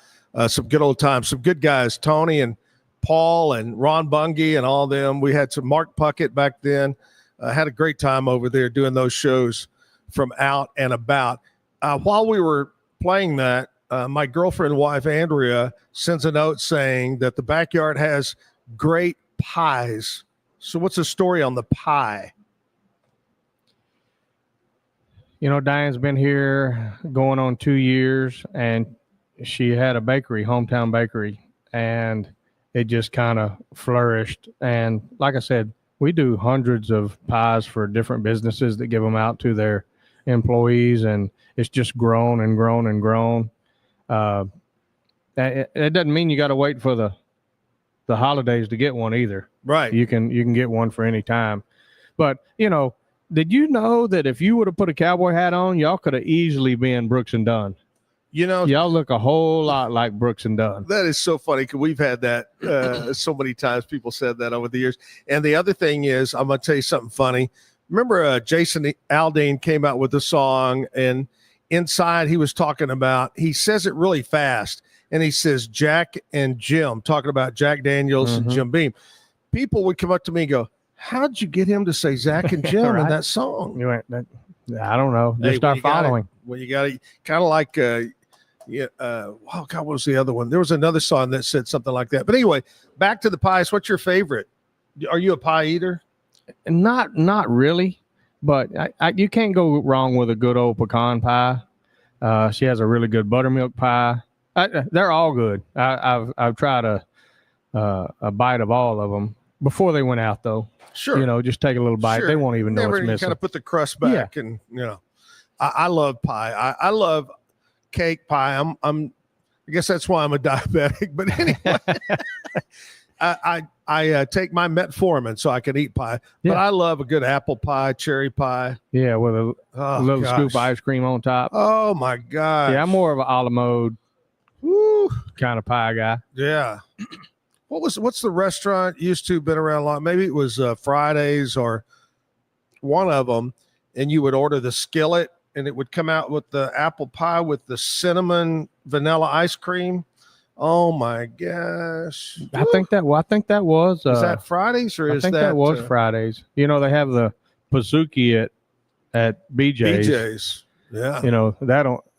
Some good old times, some good guys, Tony and Paul and Ron Bungie and all them. We had some Mark Puckett back then. Had a great time over there doing those shows from Out and About. While we were playing that, my girlfriend wife, Andrea, sends a note saying that the backyard has great pies. So what's the story on the pie? You know, Diane's been here going on 2 years, and she had a bakery, hometown bakery, and it just kind of flourished. And like I said, we do hundreds of pies for different businesses that give them out to their employees, and it's just grown and grown and grown. It doesn't mean you got to wait for the holidays to get one either. Right. You can get one for any time. But, you know, did you know that if you would have put a cowboy hat on, y'all could have easily been Brooks and Dunn? You know, y'all look a whole lot like Brooks and Dunn. That is so funny because we've had that so many times. People said that over the years. And the other thing is, I'm going to tell you something funny. Remember Jason Aldean came out with a song, and inside he was talking about, he says it really fast, and he says Jack and Jim, talking about Jack Daniels and Jim Beam. People would come up to me and go, how'd you get him to say Zack and Jim Right. in that song? You went, I don't know. Just start following. Well, you got to kind of like, oh God, what was the other one? There was another song that said something like that. But anyway, back to the pies. What's your favorite? Are you a pie eater? Not really, but you can't go wrong with a good old pecan pie. She has a really good buttermilk pie. They're all good. I've tried a bite of all of them before they went out, though. Sure. You know, just take a little bite. Sure. They won't even know Never, it's you missing. kind of put the crust back, and I love pie. I love cake pie. I guess that's why I'm a diabetic. But anyway, I take my metformin so I can eat pie. But I love a good apple pie, cherry pie. Yeah, with a little scoop of ice cream on top. Oh my God. Yeah, I'm more of an a la mode kind of pie guy. Yeah. What's the restaurant used to been around a lot? Maybe it was Fridays or one of them, and you would order the skillet, and it would come out with the apple pie with the cinnamon vanilla ice cream. Oh my gosh! I think that was. Is that Fridays or is that? I think that was Fridays. You know, they have the Pizookie at BJ's. BJ's. Yeah. You know,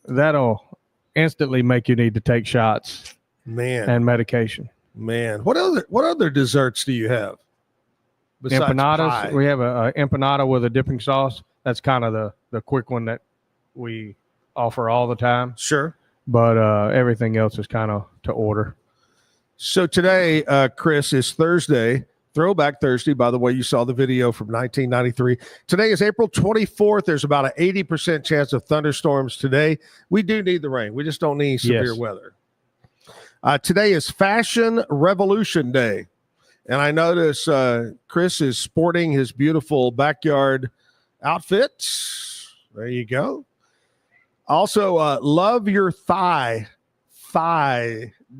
that'll instantly make you need to take shots. Man. And medication. Man, what other desserts do you have? Besides empanadas. pie? We have a empanada with a dipping sauce. That's kind of the quick one that we offer all the time. Sure. But everything else is kind of to order. So today, Chris, is Thursday, Throwback Thursday. By the way, you saw the video from 1993. Today is April 24th. There's about an 80% chance of thunderstorms today. We do need the rain. We just don't need severe weather. Today is Fashion Revolution Day. And I notice Chris is sporting his beautiful backyard outfit. There you go. Also, Love Your Thigh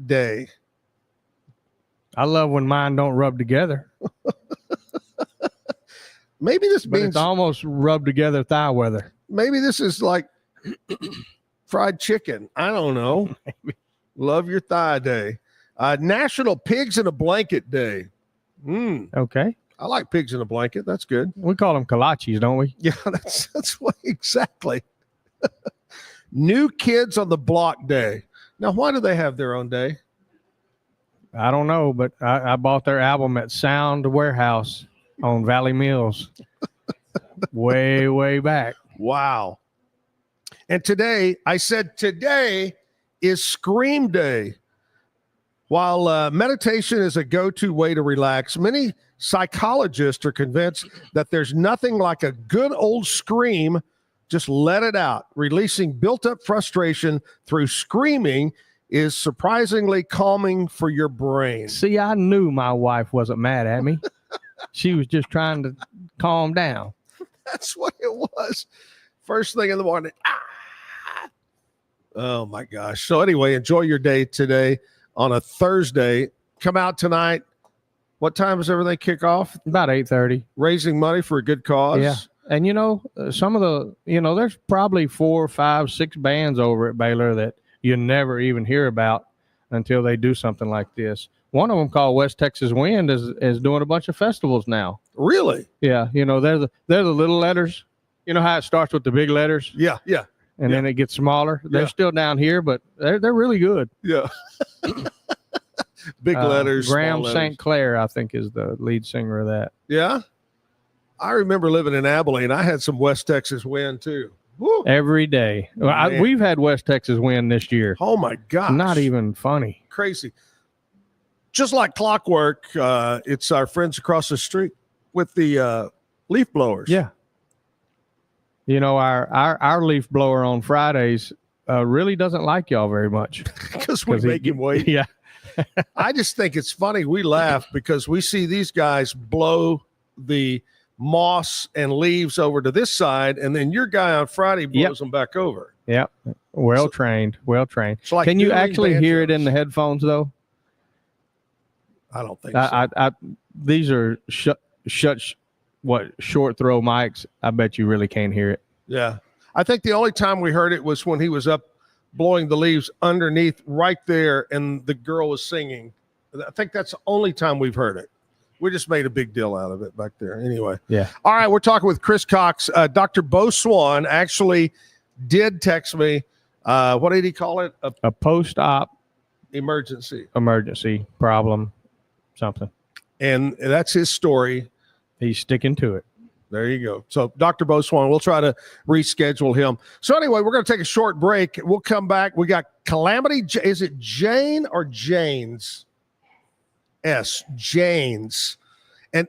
Day. I love when mine don't rub together. Maybe this means it's almost rub together thigh weather. Maybe this is like fried chicken. I don't know. Love Your Thigh Day. National Pigs in a Blanket Day. Okay. I like pigs in a blanket. That's good. We call them kolaches, don't we? Yeah, that's what exactly. New Kids on the Block Day. Now, why do they have their own day? I don't know, but I bought their album at Sound Warehouse on Valley Mills way, way back. Wow. And today is Scream Day. While meditation is a go-to way to relax, many psychologists are convinced that there's nothing like a good old scream. Just let it out. Releasing built-up frustration through screaming is surprisingly calming for your brain. See, I knew my wife wasn't mad at me. She was just trying to calm down. That's what it was. First thing in the morning. Oh, my gosh. So anyway, enjoy your day today on a Thursday. Come out tonight. What time does everything kick off? About 8:30. Raising money for a good cause. Yeah. And, some of there's probably 4, 5, 6 bands over at Baylor that you never even hear about until they do something like this. One of them called West Texas Wind is doing a bunch of festivals now. Really? Yeah. They're the little letters. You know how it starts with the big letters? Yeah. Yeah. And then it gets smaller. They're still down here, but they're really good. Yeah. Big letters. Graham St. Clair, I think, is the lead singer of that. Yeah. I remember living in Abilene. I had some West Texas Wind too. Woo. Every day. We've had West Texas Wind this year. Oh my gosh. Not even funny. Crazy. Just like clockwork, it's our friends across the street with the leaf blowers. Yeah. Our leaf blower on Fridays really doesn't like y'all very much. Because we make him wait. Yeah. I just think it's funny. We laugh because we see these guys blow the moss and leaves over to this side, and then your guy on Friday blows them back over. Yep. Well trained. Like Can you actually hear it in the headphones, though? I don't think so. These are short throw mics. I bet you really can't hear it. Yeah. I think the only time we heard it was when he was up blowing the leaves underneath right there, and the girl was singing. I think that's the only time we've heard it. We just made a big deal out of it back there. Anyway. Yeah. All right, we're talking with Chris Cox. Dr. Beau Swann actually did text me. What did he call it? A post-op emergency problem, something. And that's his story. He's sticking to it. There you go. So Dr. Beau Swann, we'll try to reschedule him. So anyway, we're going to take a short break. We'll come back. We got Calamity. Is it Jane or Janes? Janes. And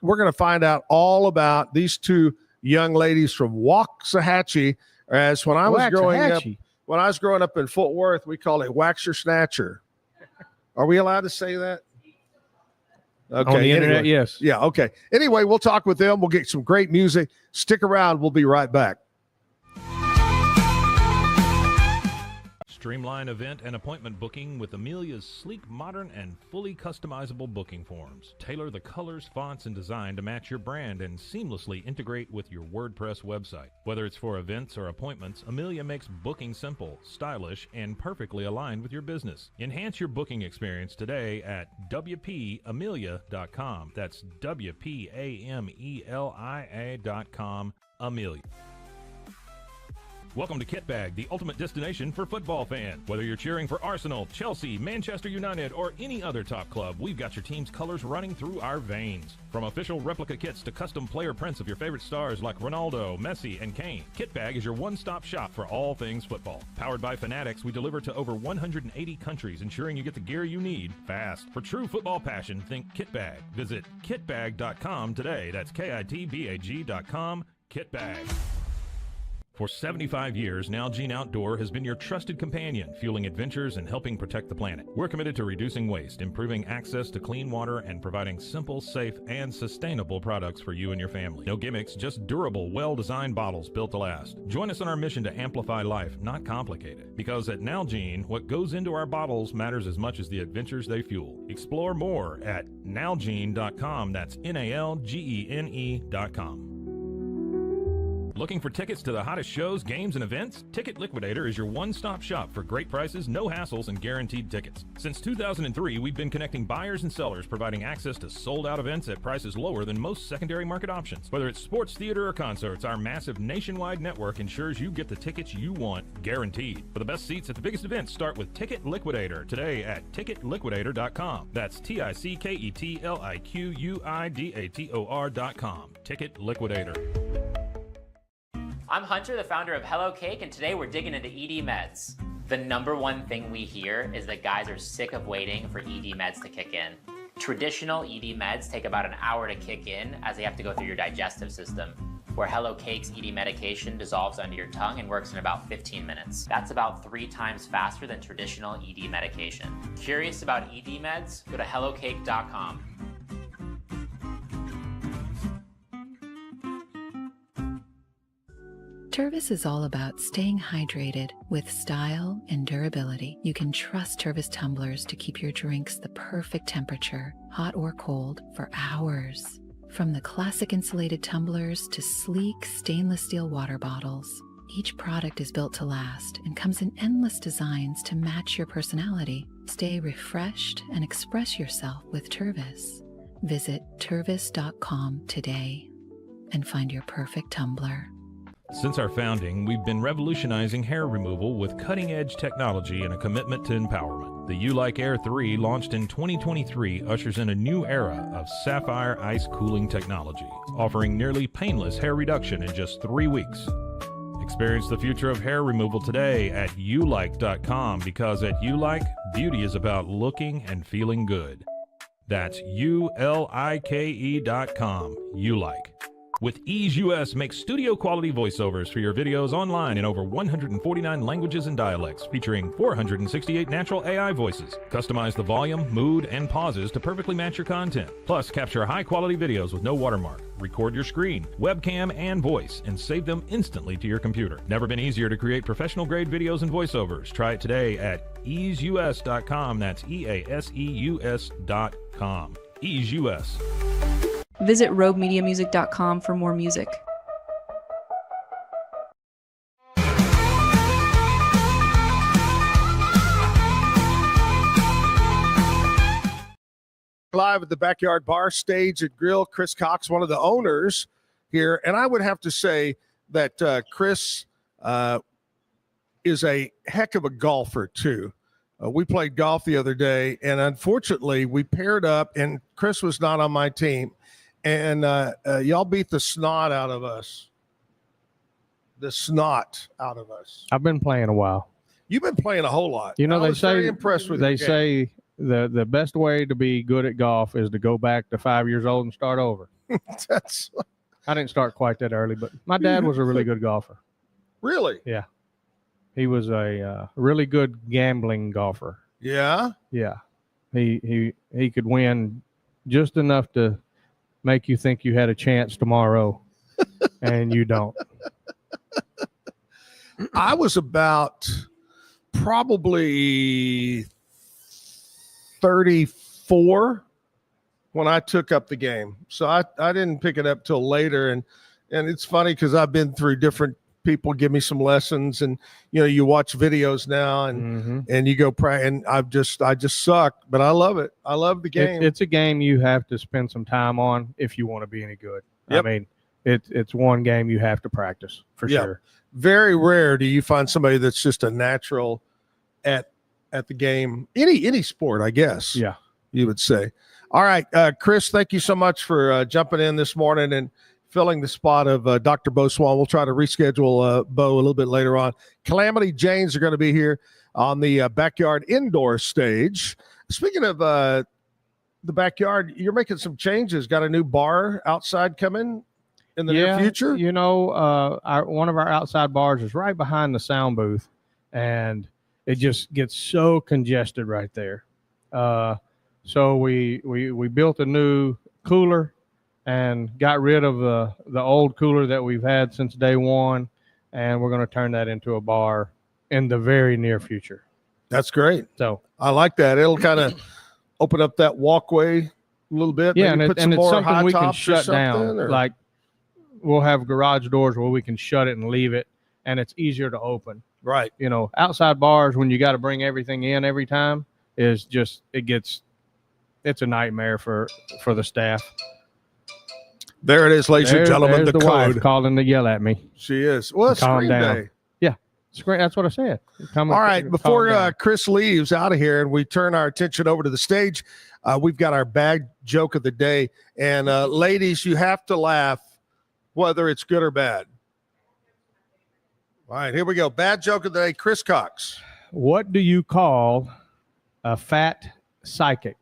we're going to find out all about these two young ladies from Waxahachie. As when I was growing up in Fort Worth, we call it Waxer Snatcher. Are we allowed to say that? Okay. On the internet, yes. Yeah, okay. Anyway, we'll talk with them. We'll get some great music. Stick around. We'll be right back. Streamline event and appointment booking with Amelia's sleek, modern, and fully customizable booking forms. Tailor the colors, fonts, and design to match your brand and seamlessly integrate with your WordPress website. Whether it's for events or appointments, Amelia makes booking simple, stylish, and perfectly aligned with your business. Enhance your booking experience today at WPAmelia.com. That's WPAMELIA.com. Amelia. Welcome to Kit Bag, the ultimate destination for football fans. Whether you're cheering for Arsenal, Chelsea, Manchester United, or any other top club, we've got your team's colors running through our veins. From official replica kits to custom player prints of your favorite stars like Ronaldo, Messi, and Kane, Kit Bag is your one-stop shop for all things football. Powered by Fanatics, we deliver to over 180 countries, ensuring you get the gear you need fast. For true football passion, think Kit Bag. Visit kitbag.com today. That's KITBAG.com. Kit Bag. For 75 years, Nalgene Outdoor has been your trusted companion, fueling adventures and helping protect the planet. We're committed to reducing waste, improving access to clean water, and providing simple, safe, and sustainable products for you and your family. No gimmicks, just durable, well-designed bottles built to last. Join us on our mission to amplify life, not complicate it. Because at Nalgene, what goes into our bottles matters as much as the adventures they fuel. Explore more at nalgene.com. That's NALGENE.com. Looking for tickets to the hottest shows, games, and events? Ticket Liquidator is your one-stop shop for great prices, no hassles, and guaranteed tickets. Since 2003, we've been connecting buyers and sellers, providing access to sold-out events at prices lower than most secondary market options. Whether it's sports, theater, or concerts, our massive nationwide network ensures you get the tickets you want, guaranteed. For the best seats at the biggest events, start with Ticket Liquidator today at ticketliquidator.com. That's TICKETLIQUIDATOR.com. Ticket Liquidator. I'm Hunter, the founder of Hello Cake, and today we're digging into ED meds. The number one thing we hear is that guys are sick of waiting for ED meds to kick in. Traditional ED meds take about an hour to kick in as they have to go through your digestive system, where Hello Cake's ED medication dissolves under your tongue and works in about 15 minutes. That's about 3 times faster than traditional ED medication. Curious about ED meds? Go to hellocake.com. Tervis is all about staying hydrated with style and durability. You can trust Tervis tumblers to keep your drinks the perfect temperature, hot or cold, for hours. From the classic insulated tumblers to sleek stainless steel water bottles, each product is built to last and comes in endless designs to match your personality. Stay refreshed and express yourself with Tervis. Visit tervis.com today and find your perfect tumbler. Since our founding, we've been revolutionizing hair removal with cutting-edge technology and a commitment to empowerment. The U-Like Air 3, launched in 2023, ushers in a new era of sapphire ice cooling technology, offering nearly painless hair reduction in just 3 weeks. Experience the future of hair removal today at ulike.com, because at U-Like, beauty is about looking and feeling good. That's ulike.com. U-Like. With Ease US, make studio-quality voiceovers for your videos online in over 149 languages and dialects, featuring 468 natural AI voices. Customize the volume, mood, and pauses to perfectly match your content. Plus, capture high-quality videos with no watermark. Record your screen, webcam, and voice, and save them instantly to your computer. Never been easier to create professional-grade videos and voiceovers. Try it today at easeus.com. That's EASEUS.com. Ease US. Visit roguemediamusic.com for more music. live at the Backyard Bar, Stage and Grill. Chris Cox, one of the owners here. And I would have to say that Chris is a heck of a golfer, too. We played golf the other day, and unfortunately, we paired up, and Chris was not on my team. And y'all beat the snot out of us. The snot out of us. I've been playing a while. You've been playing a whole lot. You know, I was very impressed with they your game. say the best way to be good at golf is to go back to 5 years old and start over. That's I didn't start quite that early, but my dad was a really good golfer. Really? Yeah. He was a really good gambling golfer. Yeah. Yeah. He could win just enough to make you think you had a chance tomorrow, and you don't. I was about probably 34 when I took up the game. So I didn't pick it up till later. And it's funny because I've been through different people give me some lessons, and you watch videos now and you go and I just suck, but I love it. I love the game. It's a game you have to spend some time on if you want to be any good. Yep. I mean, it's one game you have to practice for sure. Very rare do you find somebody that's just a natural at the game, any sport, I guess. Yeah, you would say. All right, Chris, thank you so much for jumping in this morning and filling the spot of Dr. Beau Swann. We'll try to reschedule Beau a little bit later on. Calamity Janes are going to be here on the backyard indoor stage. Speaking of the backyard, you're making some changes. Got a new bar outside coming in the near future? One of our outside bars is right behind the sound booth, and it just gets so congested right there. So we built a new cooler and got rid of the old cooler that we've had since day one, and we're going to turn that into a bar in the very near future. That's great. So I like that. It'll kind of open up that walkway a little bit. Yeah, maybe and it's something we can shut down. Or? Like we'll have garage doors where we can shut it and leave it, and it's easier to open. Right. Outside bars, when you got to bring everything in every time, is just it's a nightmare for the staff. There it is, ladies and gentlemen. There's The wife code. calling to yell at me. She is. Well, it's Calm screen down. day. Yeah, screen. That's what I said. All right. Before Chris leaves out of here and we turn our attention over to the stage, we've got our bad joke of the day. And ladies, you have to laugh, whether it's good or bad. All right, here we go. Bad joke of the day. Chris Cox. What do you call a fat psychic?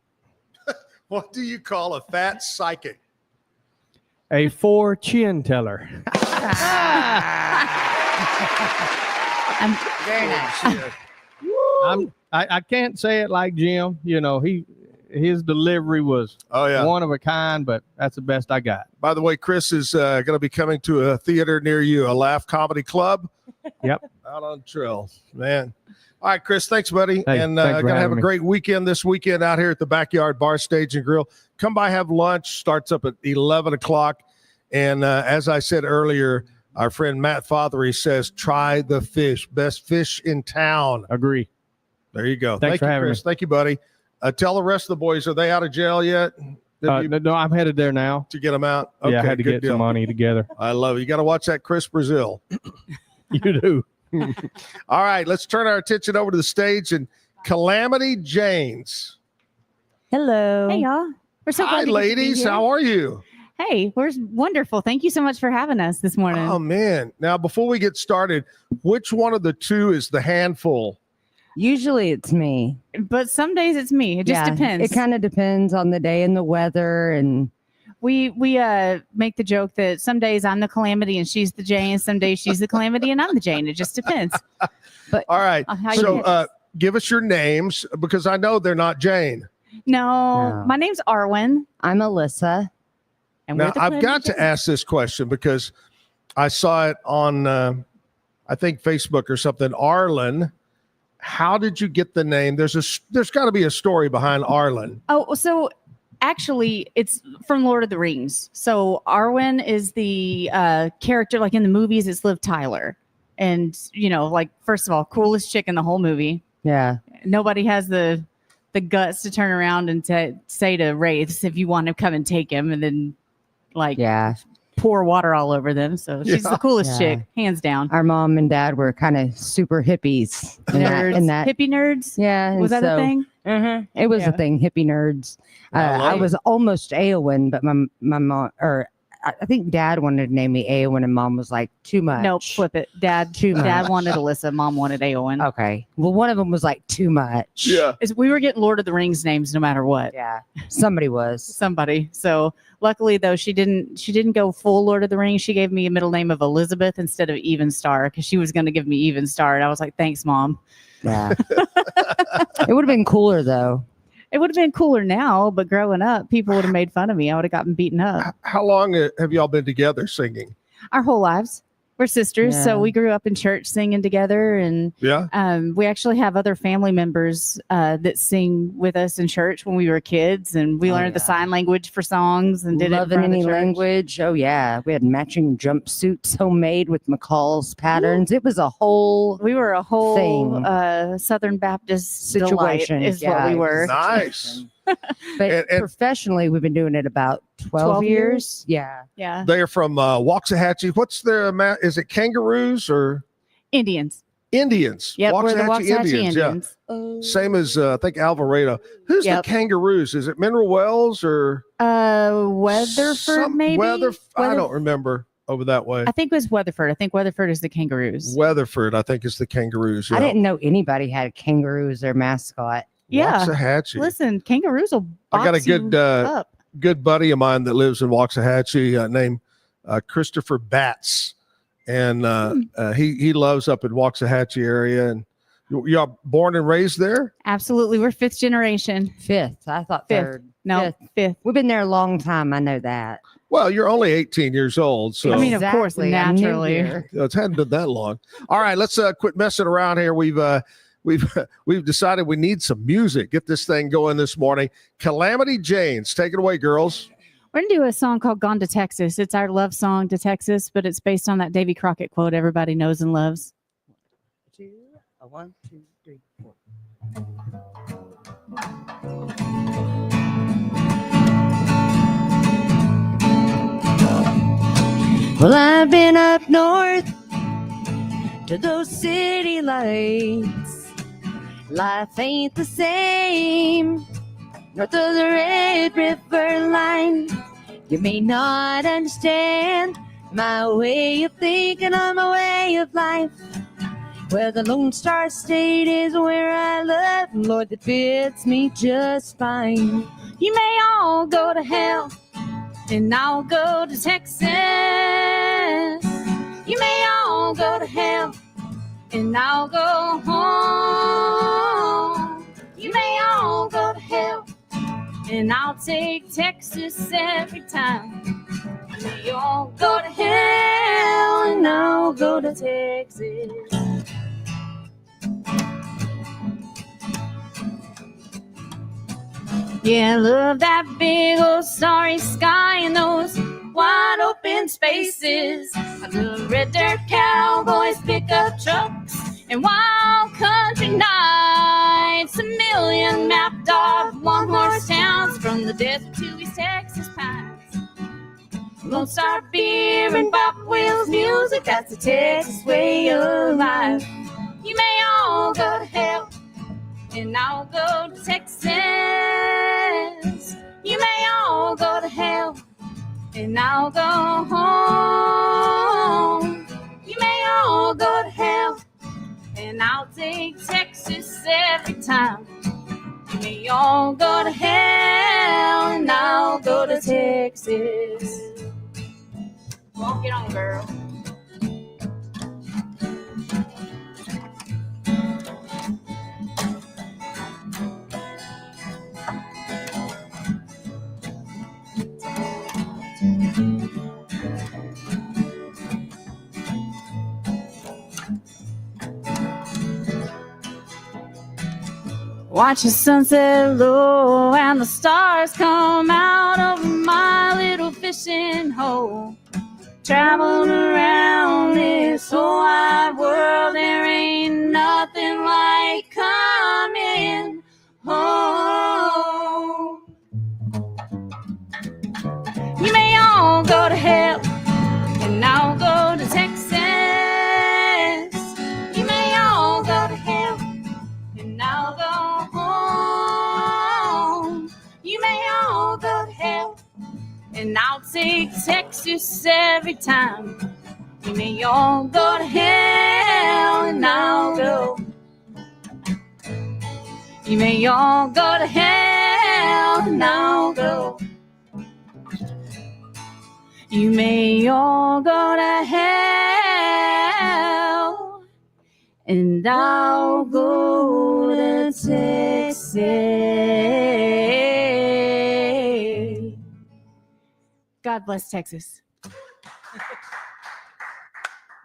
What do you call a fat psychic? A fortune teller. I'm very nice. I can't say it like Jim. His delivery was one of a kind, but that's the best I got. By the way, Chris is going to be coming to a theater near you, a Laugh Comedy Club. Yep. Out on Trail, man. All right, Chris, thanks, buddy. Hey, and thanks for going to have having a me. great weekend this weekend out here at the Backyard Bar, Stage and Grill. Come by, have lunch. Starts up at 11 o'clock. And as I said earlier, our friend Matt Fothery says, try the fish. Best fish in town. Agree. There you go. Thanks Thank for you, having Chris. me. Thank you, buddy. Tell the rest of the boys, are they out of jail yet? No, I'm headed there now. To get them out? Yeah, I had to good get deal. some money together. I love it. You got to watch that Chris Brazil. You do. All right, let's turn our attention over to the stage and Calamity Janes. Hello. Hey, y'all. We're so glad Hi, to get to be ladies. here. How are you? Hey, we're wonderful. Thank you so much for having us this morning. Oh, man. Now, before we get started, which one of the two is the handful? Usually it's me. But some days it's me. It just depends. It kind of depends on the day and the weather. And we make the joke that some days I'm the Calamity and she's the Jane. Some days she's the Calamity and I'm the Jane. It just depends. But All right. how you So give us your names because I know they're not Jane. No, my name's Arwen. I'm Alyssa. And Now, we're the I've got Calamity to ask this question because I saw it on, I think, Facebook or something. Arlen, how did you get the name? There's got to be a story behind Arlen. Oh, so actually, it's from Lord of the Rings. So Arwen is the character, like in the movies, it's Liv Tyler. And, like, first of all, coolest chick in the whole movie. Yeah. Nobody has the the guts to turn around and to say to Wraiths if you want to come and take him, and then like pour water all over them. So she's the coolest chick, hands down. Our mom and dad were kind of super hippies. In that Hippie nerds. Yeah. Was that a thing? It was a thing. Hippie nerds. I was almost Aowen, but my mom, or I think Dad wanted to name me Aowen, and Mom was like, too much. Nope, flip it. Dad wanted Alyssa. Mom wanted Aowen. Okay. Well, one of them was like too much. Yeah. We were getting Lord of the Rings names no matter what. Yeah. Somebody was. Somebody. So luckily though, she didn't go full Lord of the Rings. She gave me a middle name of Elizabeth instead of Evenstar, because she was going to give me Evenstar, and I was like, thanks, Mom. Yeah. It would have been cooler though. It would have been cooler now, but growing up, people would have made fun of me. I would have gotten beaten up. How long have y'all been together singing? Our whole lives. We're sisters, so we grew up in church singing together, and we actually have other family members that sing with us in church when we were kids, and we learned the sign language for songs and did Love it in in front of any the church. language. Oh yeah, we had matching jumpsuits homemade with McCall's patterns. It was a whole. We were a whole thing. Southern Baptist Situation delight is what we were. Nice. But And- professionally, we've been doing it about 12 years. Yeah. Yeah. They're from Waxahachie. What's their is it kangaroos or Indians? Indians. Yep, we're the Waxahachie Indians. Yeah. Same as I think Alvarado. Who's the kangaroos? Is it Mineral Wells or Weatherford, maybe? I don't remember over that way. I think it was Weatherford. I think Weatherford is the kangaroos. Weatherford, I think, is the kangaroos. I yeah. didn't know anybody had a kangaroo as their mascot. Yeah. Waxahachie. Listen, kangaroos will I got a box you up. good buddy of mine that lives in Waxahachie named Christopher Batts, and he loves up in Waxahachie area. And y'all born and raised there? Absolutely, we're fifth generation. Fifth. I thought Fifth. third. No, fifth. We've been there a long time. I know that. Well, you're only 18 years old, so I mean, of course, Exactly. I'm new naturally. here. it hadn't been that long. All right, let's quit messing around here. We've decided we need some music. Get this thing going this morning. Calamity Janes, take it away, girls. We're gonna do a song called "Gone to Texas." It's our love song to Texas, but it's based on that Davy Crockett quote everybody knows and loves. 1, 2, 3, 4. Well, I've been up north to those city lights. Life ain't the same north of the Red River line. You may not understand my way of thinking or my way of life. Well, the Lone Star State is where I love, Lord, that fits me just fine. You may all go to hell, and I'll go to Texas. You may all go to hell, and I'll go home. You may all go to hell, and I'll take Texas every time. You may all go to hell, and I'll go to Texas. Yeah, I love that big old starry sky and those wide open spaces. I love red dirt cowboys, pickup trucks, and wild country nights. A million mapped off one-horse towns from the desert to East Texas pines. Lone Star beer and Bob Wills music, that's the Texas way of life. You may all go to hell, and I'll go to Texas. You may all go to hell, and I'll go home. You may all go to hell, and I'll take Texas every time. You may all go to hell, and I'll go to Texas. Walk it on, girl. Watch the sunset low and the stars come out of my little fishing hole. Traveled around this whole wide world, there ain't nothing like coming home. hurts every time. You may all go to hell and I'll go. You may all go to hell and I'll go. You may all go to hell and I'll go to Texas. God bless Texas.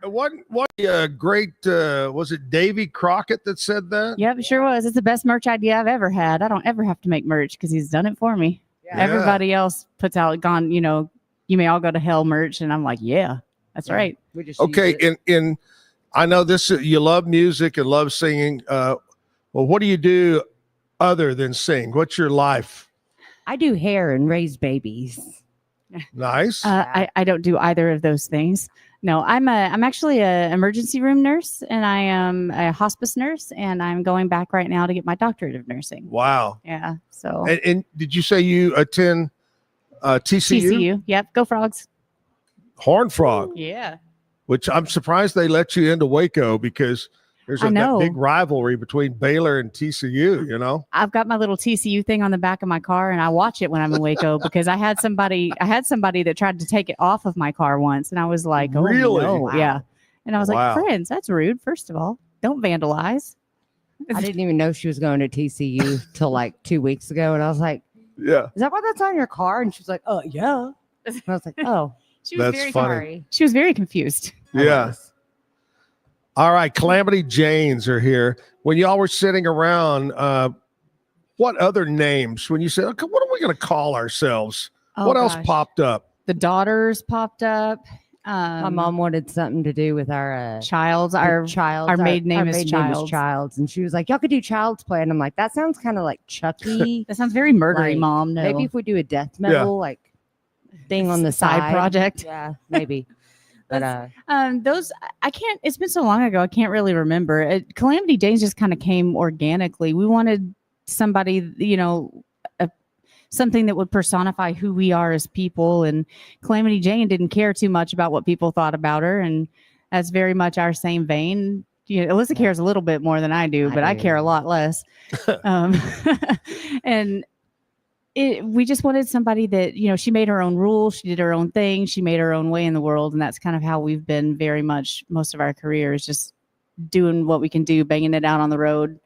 What great was it Davy Crockett that said that? Yep, it sure was. It's the best merch idea I've ever had. I don't ever have to make merch because he's done it for me. Yeah. Everybody else puts out you may all go to hell merch, and I'm like, yeah, that's right. We just Okay, in I know this. You love music and love singing. Well, what do you do other than sing? What's your life? I do hair and raise babies. Nice. I don't do either of those things. No, I'm actually a emergency room nurse, and I am a hospice nurse, and I'm going back right now to get my doctorate of nursing. Wow. Yeah. So. And did you say you attend TCU? TCU. Yep. Go Frogs. Horned Frog. Yeah. Which I'm surprised they let you into Waco because there's that big rivalry between Baylor and TCU, you know? I've got my little TCU thing on the back of my car, and I watch it when I'm in Waco because I had somebody that tried to take it off of my car once, and I was like, oh, really? no. Wow. Yeah. And I was Wow. like, friends, that's rude. First of all, don't vandalize. I didn't even know she was going to TCU till like 2 weeks ago. And I was like, yeah. Is that why that's on your car? And she was like, oh, yeah. And I was like, oh, She was That's very funny. sorry. She was very confused. Yeah. All right. Calamity Janes are here. When y'all were sitting around, what other names, when you said, okay, what are we going to call ourselves? Oh, what else gosh. popped up? The daughters popped up. my mom wanted something to do with our Childs. Our maiden name is Childs. And she was like, y'all could do Child's Play. And I'm like, that sounds kind of like Chucky. That sounds very murdery, Like, Mom. No. Maybe if we do a death metal like thing on the Side project. Yeah, maybe. But those I can't. It's been so long ago. I can't really remember. Calamity Janes just kind of came organically. We wanted somebody, something that would personify who we are as people. And Calamity Jane didn't care too much about what people thought about her, and that's very much our same vein. Alyssa cares a little bit more than I do, but I care a lot less. And we just wanted somebody that, she made her own rules. She did her own thing. She made her own way in the world. And that's kind of how we've been very much most of our careers, just doing what we can do, banging it out on the road,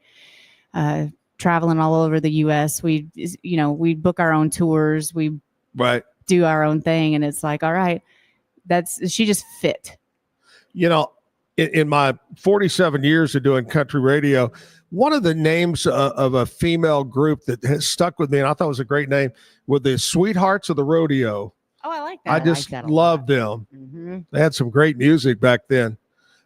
traveling all over the U.S. We book our own tours. We do our own thing. And it's like, all right, she just fit. In my 47 years of doing country radio, one of the names of a female group that has stuck with me, and I thought was a great name, were the Sweethearts of the Rodeo. Oh, I like that. I just love them. Mm-hmm. They had some great music back then.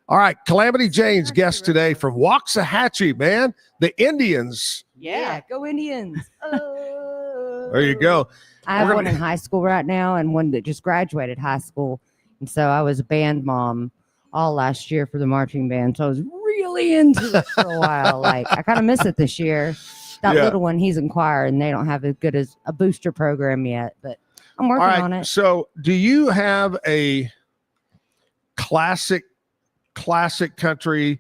All right, Calamity Jane's guest today from Waxahachie, man. The Indians. yeah, go Indians. There you go. I have one in high school right now and one that just graduated high school. And so I was a band mom all last year for the marching band. So I was really into it for a while. Like, I kind of miss it this year. That little one, he's in choir, and they don't have as good as a booster program yet, but I'm working on it. So do you have a classic country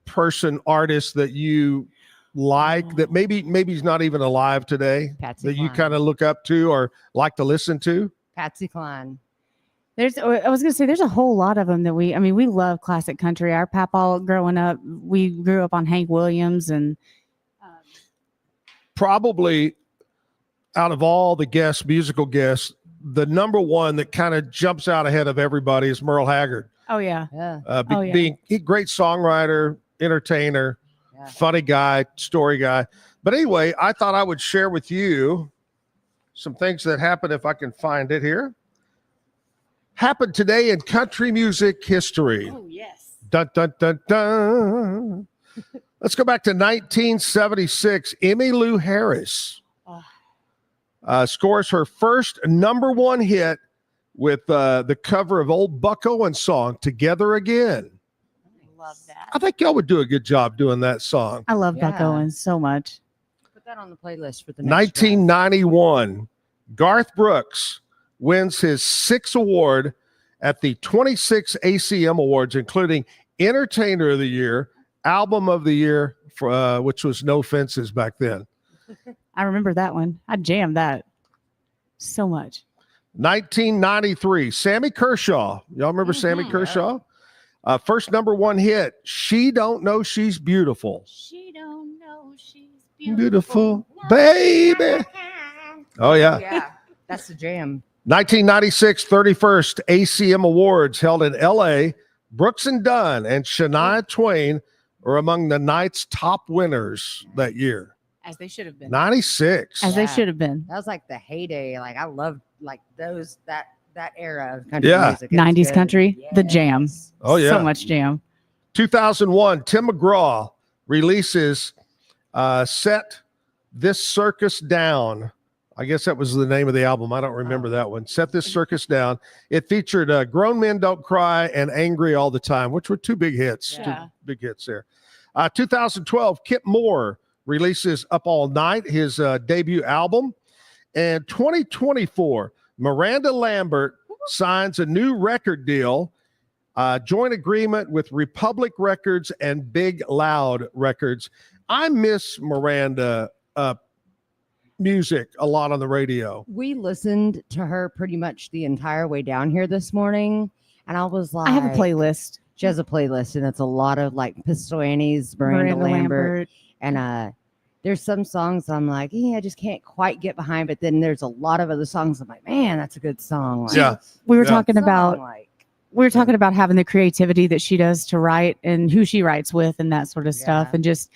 person, artist that you like, that maybe he's not even alive today, Patsy that you Cline. kind of look up to or like to listen to? Patsy Cline. I was going to say, there's a whole lot of them that we love classic country. Our papa growing up, we grew up on Hank Williams, and probably out of all the musical guests, the number one that kind of jumps out ahead of everybody is Merle Haggard. oh yeah. Being a great songwriter, entertainer, funny guy, story guy. But anyway, I thought I would share with you some things that happened, if I can find it here. Happened today in country music history. Oh yes. Dun, dun, dun, dun. Let's go back to 1976. Emmylou Harris scores her first number one hit with the cover of old Buck Owens song, Together Again. I love that. I think y'all would do a good job doing that song. I love Buck Owens so much. Put that on the playlist for the next 1991, Garth Brooks wins his 6th award at the 26 ACM Awards, including Entertainer of the Year, Album of the Year, which was No Fences back then. I remember that one. I jammed that so much. 1993, Sammy Kershaw. Y'all remember Sammy Kershaw? First #1 hit, She Don't Know She's Beautiful. She don't know she's Beautiful, baby. Oh, yeah. Yeah, that's the jam. 1996, 31st ACM Awards held in L.A. Brooks and Dunn and Shania Twain are among the night's top winners that year. As they should have been. 96. As they should have been. That was like the heyday. Like I loved like those that era of country music. It was 90s good. country, the jam. Oh, yeah. So much jam. 2001, Tim McGraw releases Set This Circus Down. I guess that was the name of the album. I don't remember that one. Set This Circus Down. It featured Grown Men Don't Cry and Angry All the Time, which were two big hits. Yeah. Two big hits there. 2012, Kip Moore releases Up All Night, his debut album. And 2024, Miranda Lambert signs a new record deal, joint agreement with Republic Records and Big Loud Records. I miss Miranda music a lot on the radio. We listened to her pretty much the entire way down here this morning, and I was like, I have a playlist. She has a playlist, and it's a lot of like Pistol Annie's, Miranda Lambert, and there's some songs I'm like, yeah, I just can't quite get behind, but then there's a lot of other songs I'm like, man, that's a good song. Like, Yeah. We were Yeah. talking about like, we were talking about having the creativity that she does to write and who she writes with and that sort of stuff. And just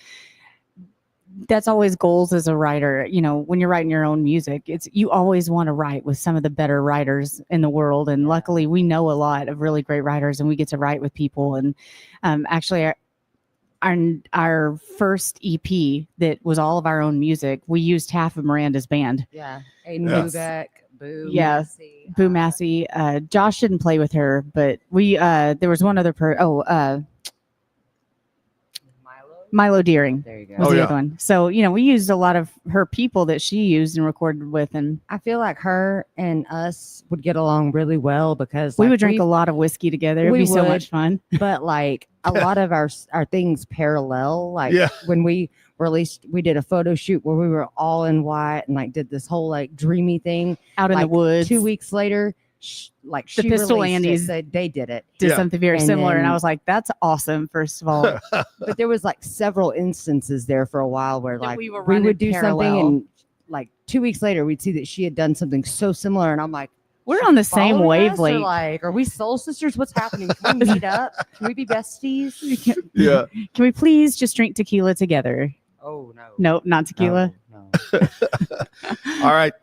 that's always goals as a writer. You know, when you're writing your own music, it's you always want to write with some of the better writers in the world. And luckily we know a lot of really great writers and we get to write with people. And actually our first EP that was all of our own music, we used half of Miranda's band. yeah, Aiden Lubeck, Boo, Yeah, Massey, Boo Massey. Josh didn't play with her, but we there was one other Milo Deering There you go. was Oh, the yeah. other one. So, you know, we used a lot of her people that she used and recorded with, and I feel like her and us would get along really well because we like, would drink a lot of whiskey together. It'd we be so would. much fun. but like a lot of our things parallel. Like Yeah. when we we did a photo shoot where we were all in white and like did this whole like dreamy thing Out in the Like, woods. 2 weeks later, The she Pistol released it, Annies said they did it. did Yeah. something very And similar, and I then- was like, that's awesome, first of all. But there was like several instances there for a while where like we we, were running would do something parallel. and like 2 weeks later we'd see that she had done something so similar and I'm like, We're on the same following us, or, wavelength. like, are we soul sisters? What's happening? Can we meet up? Can we be besties? Yeah. Can we please just drink tequila together? Oh no. Nope, not tequila. No. All right.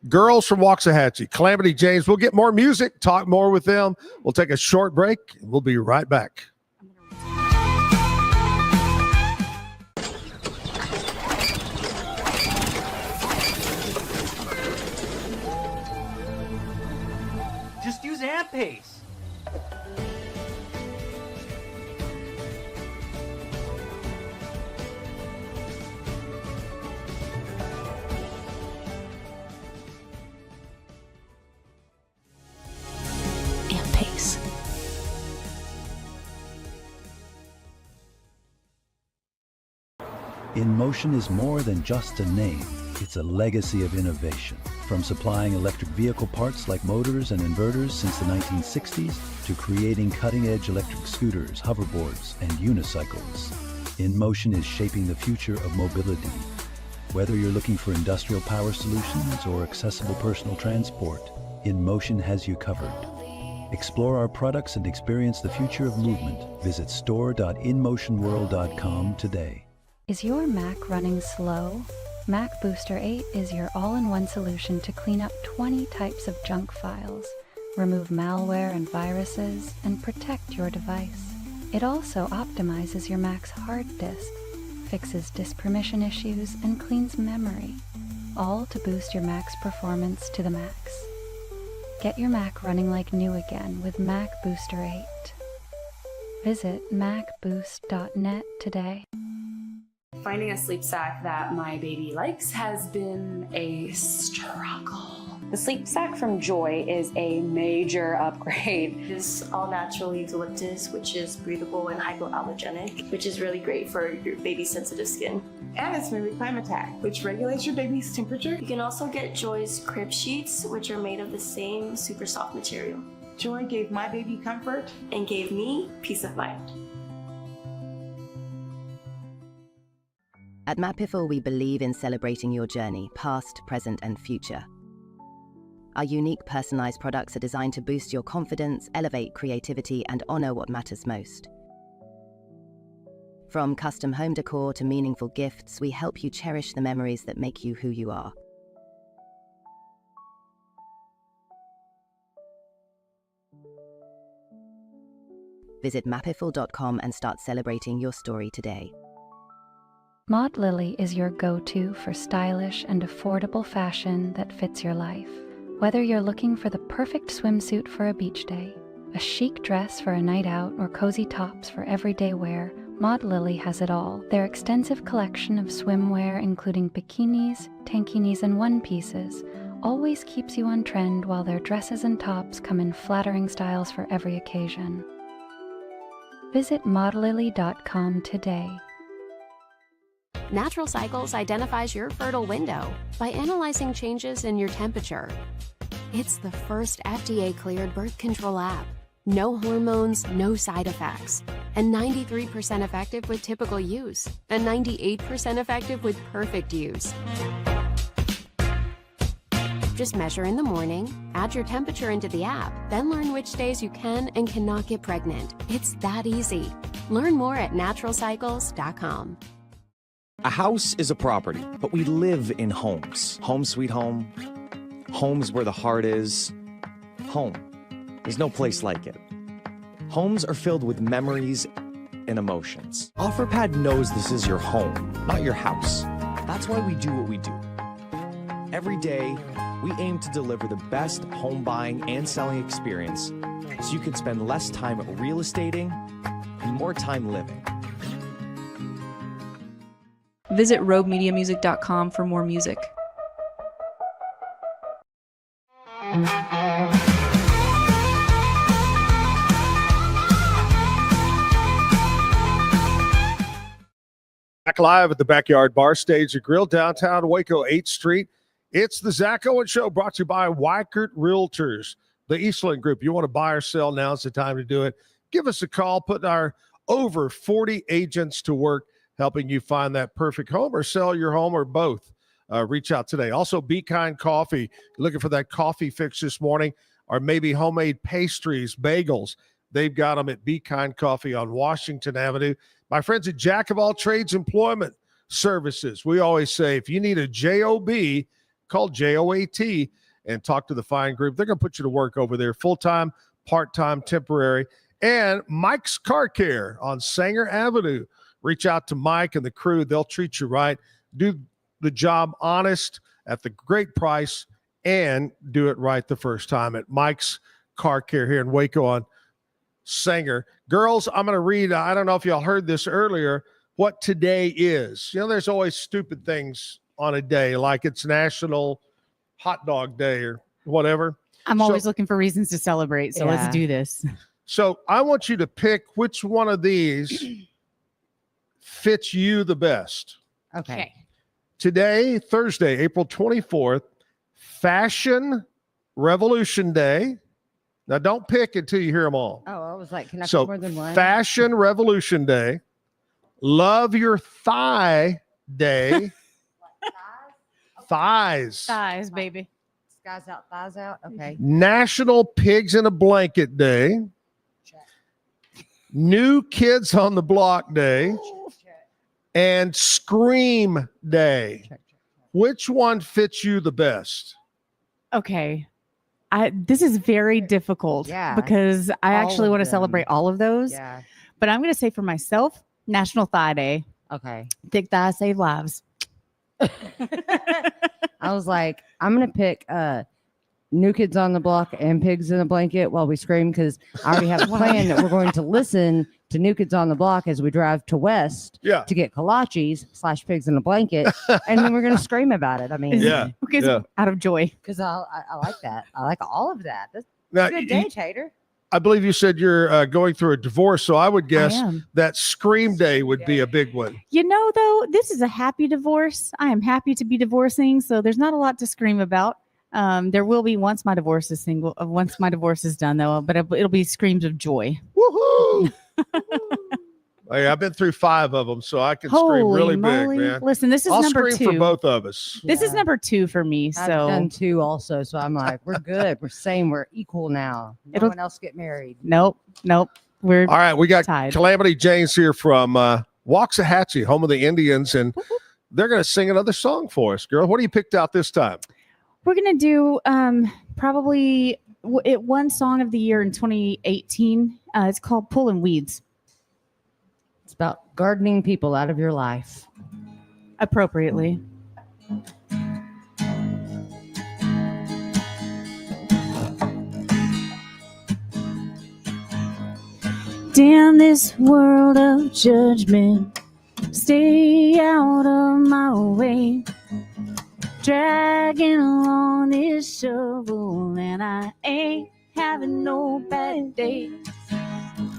Girls from Waxahachie, Calamity James. We'll get more music, talk more with them. We'll take a short break. And we'll be right back. Just use Amp Pace. Amp Pace. In Motion is more than just a name. It's a legacy of innovation. From supplying electric vehicle parts like motors and inverters since the 1960s to creating cutting-edge electric scooters, hoverboards, and unicycles. In Motion is shaping the future of mobility. Whether you're looking for industrial power solutions or accessible personal transport, In Motion has you covered. Explore our products and experience the future of movement. Visit store.inmotionworld.com today. Is your Mac running slow? Mac Booster 8 is your all-in-one solution to clean up 20 types of junk files, remove malware and viruses, and protect your device. It also optimizes your Mac's hard disk, fixes disk permission issues, and cleans memory, all to boost your Mac's performance to the max. Get your Mac running like new again with Mac Booster 8. Visit macboost.net today. Finding a sleep sack that my baby likes has been a struggle. The sleep sack from Joy is a major upgrade. This all-natural eucalyptus, which is breathable and hypoallergenic, which is really great for your baby's sensitive skin. And it's Baby Climatech, which regulates your baby's temperature. You can also get Joy's crib sheets, which are made of the same super soft material. Joy gave my baby comfort and gave me peace of mind. At Matt Piffle, we believe in celebrating your journey, past, present, and future. Our unique personalized products are designed to boost your confidence, elevate creativity, and honor what matters most. From custom home decor to meaningful gifts, we help you cherish the memories that make you who you are. Visit mappiffle.com and start celebrating your story today. Maud Lily is your go-to for stylish and affordable fashion that fits your life. Whether you're looking for the perfect swimsuit for a beach day, a chic dress for a night out, or cozy tops for everyday wear, Maud Lily has it all. Their extensive collection of swimwear, including bikinis, tankinis, and one-pieces, always keeps you on trend, while their dresses and tops come in flattering styles for every occasion. Visit maudlily.com today. Natural Cycles identifies your fertile window by analyzing changes in your temperature. It's the first FDA-cleared birth control app. No hormones, no side effects, and 93% effective with typical use, and 98% effective with perfect use. Just measure in the morning, add your temperature into the app, then learn which days you can and cannot get pregnant. It's that easy. Learn more at naturalcycles.com. A house is a property, but we live in homes. Home sweet home. Homes where the heart is. Home. There's no place like it. Homes are filled with memories and emotions. OfferPad knows this is your home, not your house. That's why we do what we do. Every day, we aim to deliver the best home buying and selling experience so you can spend less time real estating and more time living. Visit robemediamusic.com for more music. Back live at the Backyard Bar, Stage and Grill, downtown Waco, 8th Street. It's the Zack Owen Show, brought to you by Waco Realtors, the Eastland Group. You want to buy or sell, now's the time to do it. Give us a call, put our over 40 agents to work, helping you find that perfect home or sell your home or both. Reach out today. Also, Be Kind Coffee. Looking for that coffee fix this morning, or maybe homemade pastries, bagels. They've got them at Be Kind Coffee on Washington Avenue. My friends at Jack of All Trades Employment Services. We always say, if you need a job, call JOAT and talk to the fine group. They're going to put you to work over there, full-time, part-time, temporary. And Mike's Car Care on Sanger Avenue. Reach out to Mike and the crew. They'll treat you right. Do the job honest at the great price and do it right the first time at Mike's Car Care here in Waco on Sanger. Girls, I'm going to read, I don't know if y'all heard this earlier, what today is. You know, there's always stupid things on a day, like it's National Hot Dog Day or whatever. I'm always looking for reasons to celebrate, so let's do this. So I want you to pick which one of these fits you the best. Okay. Today, Thursday, April 24th, Fashion Revolution Day. Now, don't pick until you hear them all. Oh, I was like, can I So, pick more than one? Fashion Revolution Day, Love Your Thigh Day. Thighs. Thighs, baby. Skies out, thighs out. Okay. National Pigs in a Blanket Day. New Kids on the Block Day. And Scream Day. Which one fits you the best? Okay. This is very difficult because I actually want to celebrate all of those. Yeah. But I'm going to say for myself, National Thigh Day. Okay. Thick thighs save lives. I was like, I'm going to pick New Kids on the Block and Pigs in a Blanket while we scream, because I already have a plan that we're going to listen to New Kids on the Block as we drive to West to get kolaches / Pigs in a Blanket, and then we're going to scream about it. I mean, out of joy, because I like that. I like all of that. That's Now, a good day, Tater. I believe you said you're going through a divorce, so I would guess that Scream Day would be a big one. You know, though, this is a happy divorce. I am happy to be divorcing, so there's not a lot to scream about. There will be once my divorce is done, though, but it'll be screams of joy. Woohoo! Hey, I've been through 5 of them, so I can scream really big, man. Listen, this is I'll number scream 2 for both of us. This is number 2 for me. I've So done 2 also, so I'm like, we're good. We're saying we're equal now. No one else get married. Nope. We're all right. We got tied. Calamity Jane's here from Waxahachie, home of the Indians, and they're going to sing another song for us, girl. What do you picked out this time? We're gonna do probably one song of the year in 2018. It's called "Pulling Weeds." It's about gardening people out of your life appropriately. Damn this world of judgment, stay out of my way. Dragging along this shovel, and I ain't having no bad days.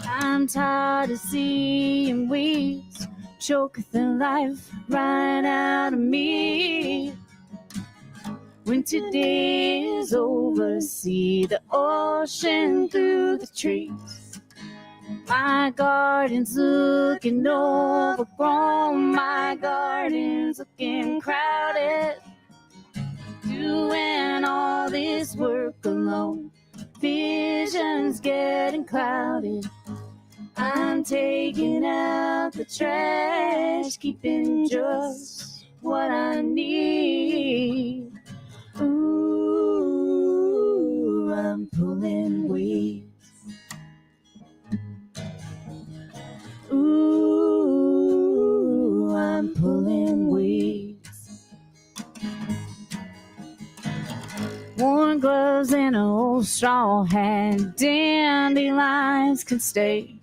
I'm tired of seeing weeds choke the life right out of me. When today is over, see the ocean through the trees. My garden's looking overgrown, my garden's looking crowded. Doing all this work alone, vision's getting clouded. I'm taking out the trash, keeping just what I need. Ooh, I'm pulling weeds. Ooh, I'm pulling weeds. Worn gloves and an old straw hat, dandelions can stay.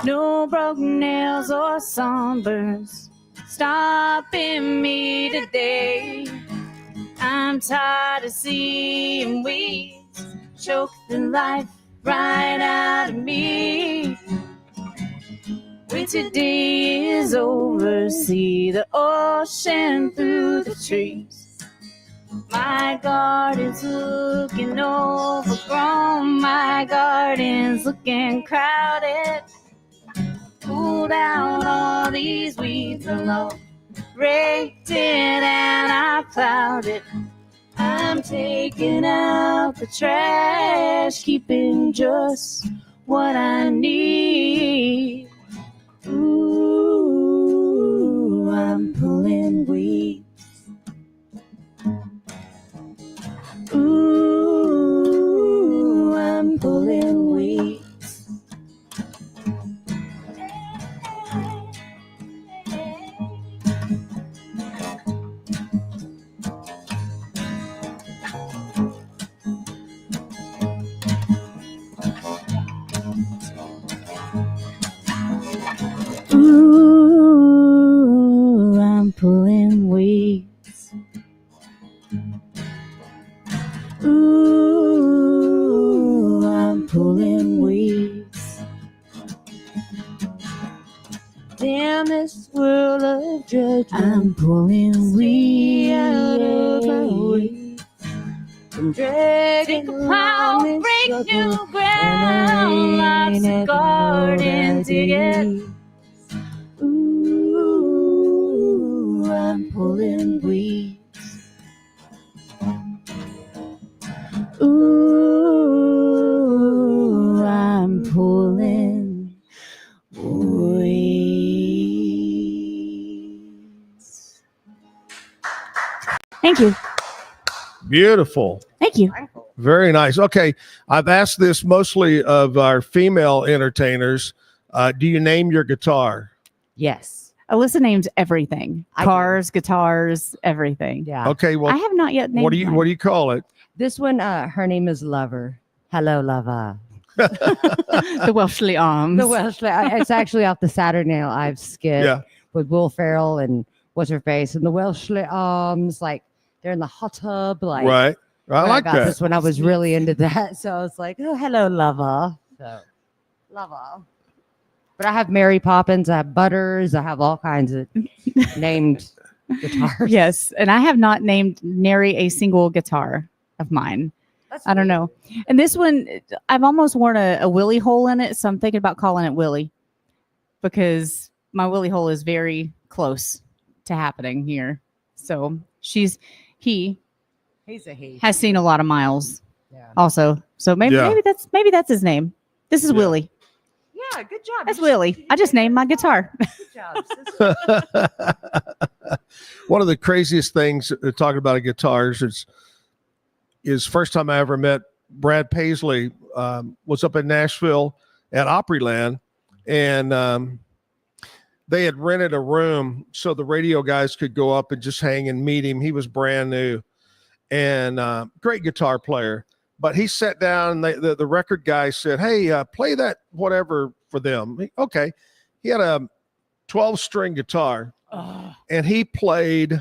No broken nails or sunburns stopping me today. I'm tired of seeing weeds choke the life right out of me. When today is over, see the ocean through the trees. My garden's looking overgrown, my garden's looking crowded. Pulled out all these weeds alone, raked it and I plowed it. I'm taking out the trash, keeping just what I need. Ooh, I'm pulling weeds. Ooh, I'm pulling weeds. Ooh, I'm pulling weeds. Ooh, I'm pulling weeds. Damn this world of judgment, I'm pulling weeds out of my way. I'm dragging along, break new ground, lots of garden digging. Ooh, I'm pulling weeds. Ooh, I'm pulling weeds. Thank you. Beautiful. Thank you. Very nice. Okay. I've asked this mostly of our female entertainers. Do you name your guitar? Yes. Alyssa names everything. Cars, guitars, everything. Yeah. Okay. Well, I have not yet named what do you call it? This one, her name is Lover. Hello, Lover. The Welshly Arms. The Welshly. It's actually off the Saturday Night Live skit with Will Ferrell and what's her face and the Welshly Arms. Like they're in the hot tub. Like right. I like got that. this one. I was really into that. So I was like, oh, hello, Lover. So Lover. But I have Mary Poppins. I have Butters. I have all kinds of named guitars. Yes, and I have not named nary a single guitar of mine. I don't know. And this one, I've almost worn a willy hole in it, so I'm thinking about calling it Willie because my willy hole is very close to happening here. So he's a he has seen a lot of miles. Yeah. Also, so maybe that's his name. This is Willie. Yeah, good job. That's Willie. I just named my guitar. Good job. One of the craziest things talking about guitars is first time I ever met Brad Paisley was up in Nashville at Opryland, and they had rented a room so the radio guys could go up and just hang and meet him. He was brand new and great guitar player. But he sat down and the record guy said, hey, play that whatever for them. Okay. He had a 12-string guitar and he played,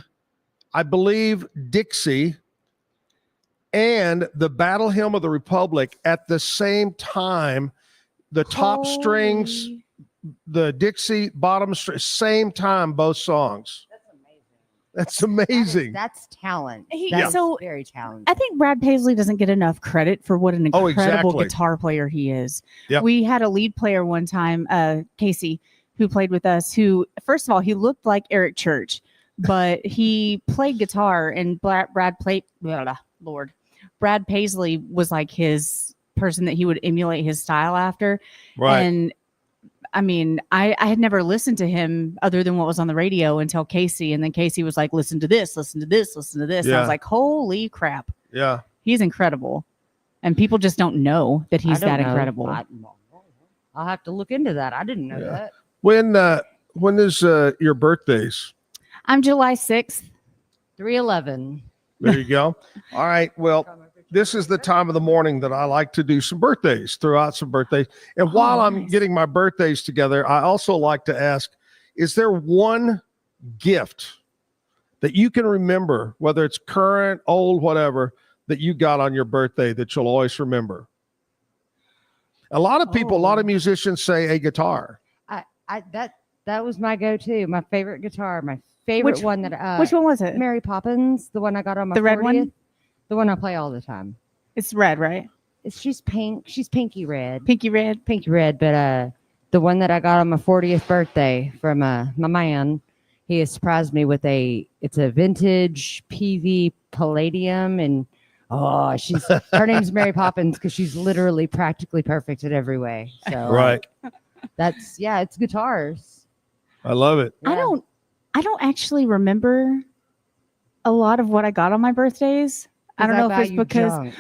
I believe, Dixie and the Battle Hymn of the Republic at the same time. The top strings, the Dixie bottom string, same time, both songs. That's amazing. That's talent. That's very talented. I think Brad Paisley doesn't get enough credit for what an incredible guitar player he is. Yep. We had a lead player one time, Casey, who played with us, who, first of all, he looked like Eric Church, but he played guitar, and Brad Paisley was like his person that he would emulate his style after. Right. And I mean, I had never listened to him other than what was on the radio until Casey. And then Casey was like, listen to this, listen to this, listen to this. Yeah. I was like, holy crap. Yeah. He's incredible. And people just don't know that he's that incredible. I'll have to look into that. I didn't know that. When is your birthdays? I'm July 6th. 3/11. There you go. All right. Well, this is the time of the morning that I like to do some birthdays, throw out some birthdays. And while I'm getting my birthdays together, I also like to ask, is there one gift that you can remember, whether it's current, old, whatever, that you got on your birthday that you'll always remember? A lot of people, a lot of musicians say a guitar. That was my go-to, my favorite guitar, my favorite one that which one was it? Mary Poppins, the one I got on my the red 40th. one? The one I play all the time. It's red, right? She's pink. She's pinky red. Pinky red. Pinky red. But the one that I got on my 40th birthday from my man, he has surprised me with it's a vintage PV Palladium, and her name's Mary Poppins because she's literally practically perfect in every way. So right. It's guitars. I love it. Yeah. I don't actually remember a lot of what I got on my birthdays. I don't know if it's because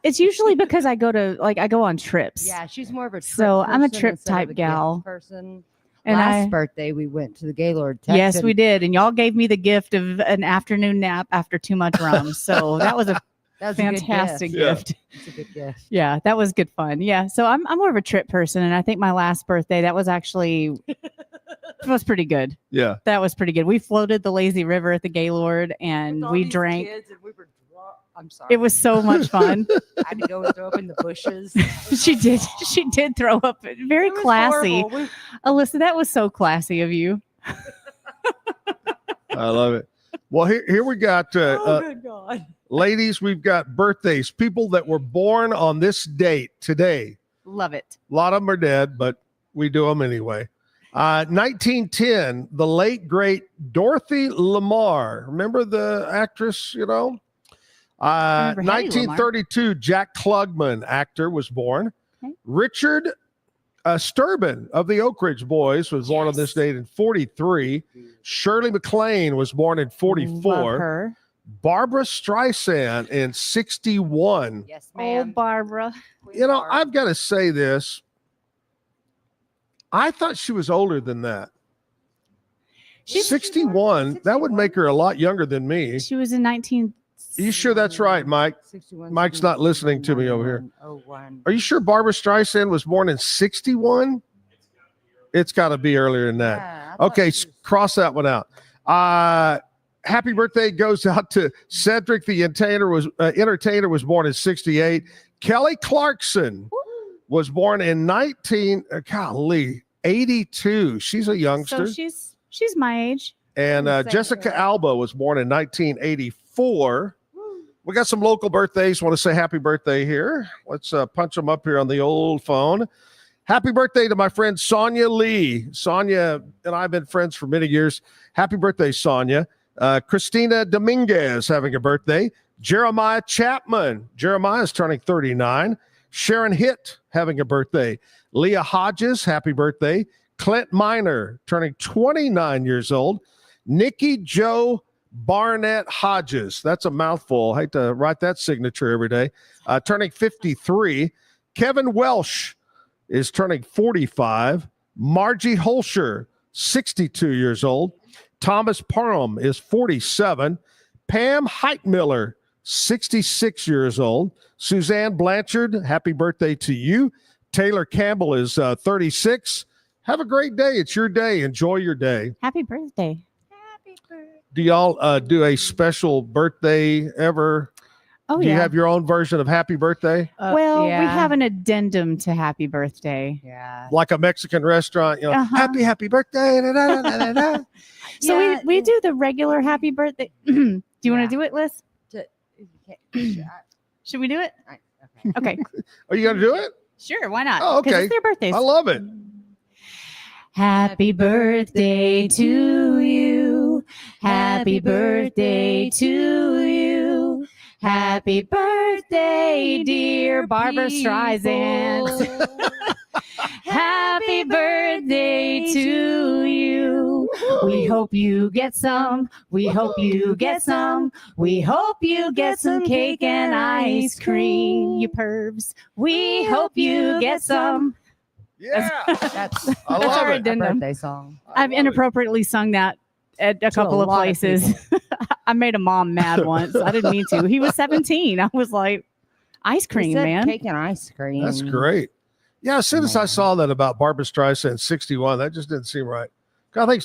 it's usually because I go on trips. Yeah, she's more of a trip so I'm a person trip instead of type a gal. gift person. And Last birthday we went to the Gaylord. Texas. Yes, we did, and y'all gave me the gift of an afternoon nap after too much rum. So that was a fantastic gift. It's a good gift. Yeah, that was good fun. Yeah, so I'm more of a trip person, and I think my last birthday that was actually was pretty good. Yeah, that was pretty good. We floated the lazy river at the Gaylord, and we drank. Kids and we were drunk. I'm sorry. It was so much fun. I had to go and throw up in the bushes. She did throw up. Very classy. Alyssa, that was so classy of you. I love it. Well, here we got good God. Ladies, we've got birthdays, people that were born on this date today. Love it. A lot of them are dead, but we do them anyway. 1910, the late, great Dorothy Lamar. Remember the actress, 1932, Jack Klugman, actor, was born. Okay. Richard Sturban of the Oak Ridge Boys was born on this date in 43. Shirley MacLaine was born in 44. Love her. Barbara Streisand in 61. Yes, ma'am. Oh, Barbara. I've got to say this. I thought she was older than that. She's 61. That would make her a lot younger than me. She was in 19 Are you sure that's right, Mike? 61, Mike's not listening to me over here. 01. Are you sure Barbara Streisand was born in 61? It's got to be earlier than that. Yeah, Okay, cross that one out. Happy birthday goes out to Cedric the entertainer was born in 68. Kelly Clarkson was born in 82. She's a youngster. So she's my age. And Jessica Alba was born in 1984. We got some local birthdays. Want to say happy birthday here. Let's punch them up here on the old phone. Happy birthday to my friend Sonia Lee. Sonia and I have been friends for many years. Happy birthday, Sonia. Christina Dominguez having a birthday. Jeremiah Chapman. Jeremiah is turning 39. Sharon Hitt having a birthday. Leah Hodges, happy birthday. Clint Miner turning 29 years old. Nikki Jo Barnett Hodges. That's a mouthful. I hate to write that signature every day. Turning 53. Kevin Welsh is turning 45. Margie Holscher, 62 years old. Thomas Parham is 47. Pam Heitmiller, 66 years old. Suzanne Blanchard, happy birthday to you. Taylor Campbell is 36. Have a great day. It's your day. Enjoy your day. Happy birthday. Do y'all do a special birthday ever? Oh, Do you yeah. have your own version of happy birthday? Well, we have an addendum to happy birthday. Yeah. Like a Mexican restaurant, happy birthday. Da, da, da, da, da. So we do the regular happy birthday. Do you want to do it, Liz? Should we do it? Okay. Are you going to do it? Sure, why not? Oh, 'Cause okay. it's their birthdays. I love it. Happy birthday to you. Happy birthday to you. Happy birthday, dear Barbara Streisand. Happy birthday to you. We hope you get some. We hope you get some. We hope you get some cake and ice cream, you pervs. We hope you get some. Yeah. That's I love our it. addendum. birthday song. I've inappropriately sung that at a couple of lot of places. I made a mom mad once. I didn't mean to. He was 17. I was like, ice cream, man. Cake and ice cream. That's great. Yeah, as soon as I saw that about Barbara Streisand, 61, that just didn't seem right. I think,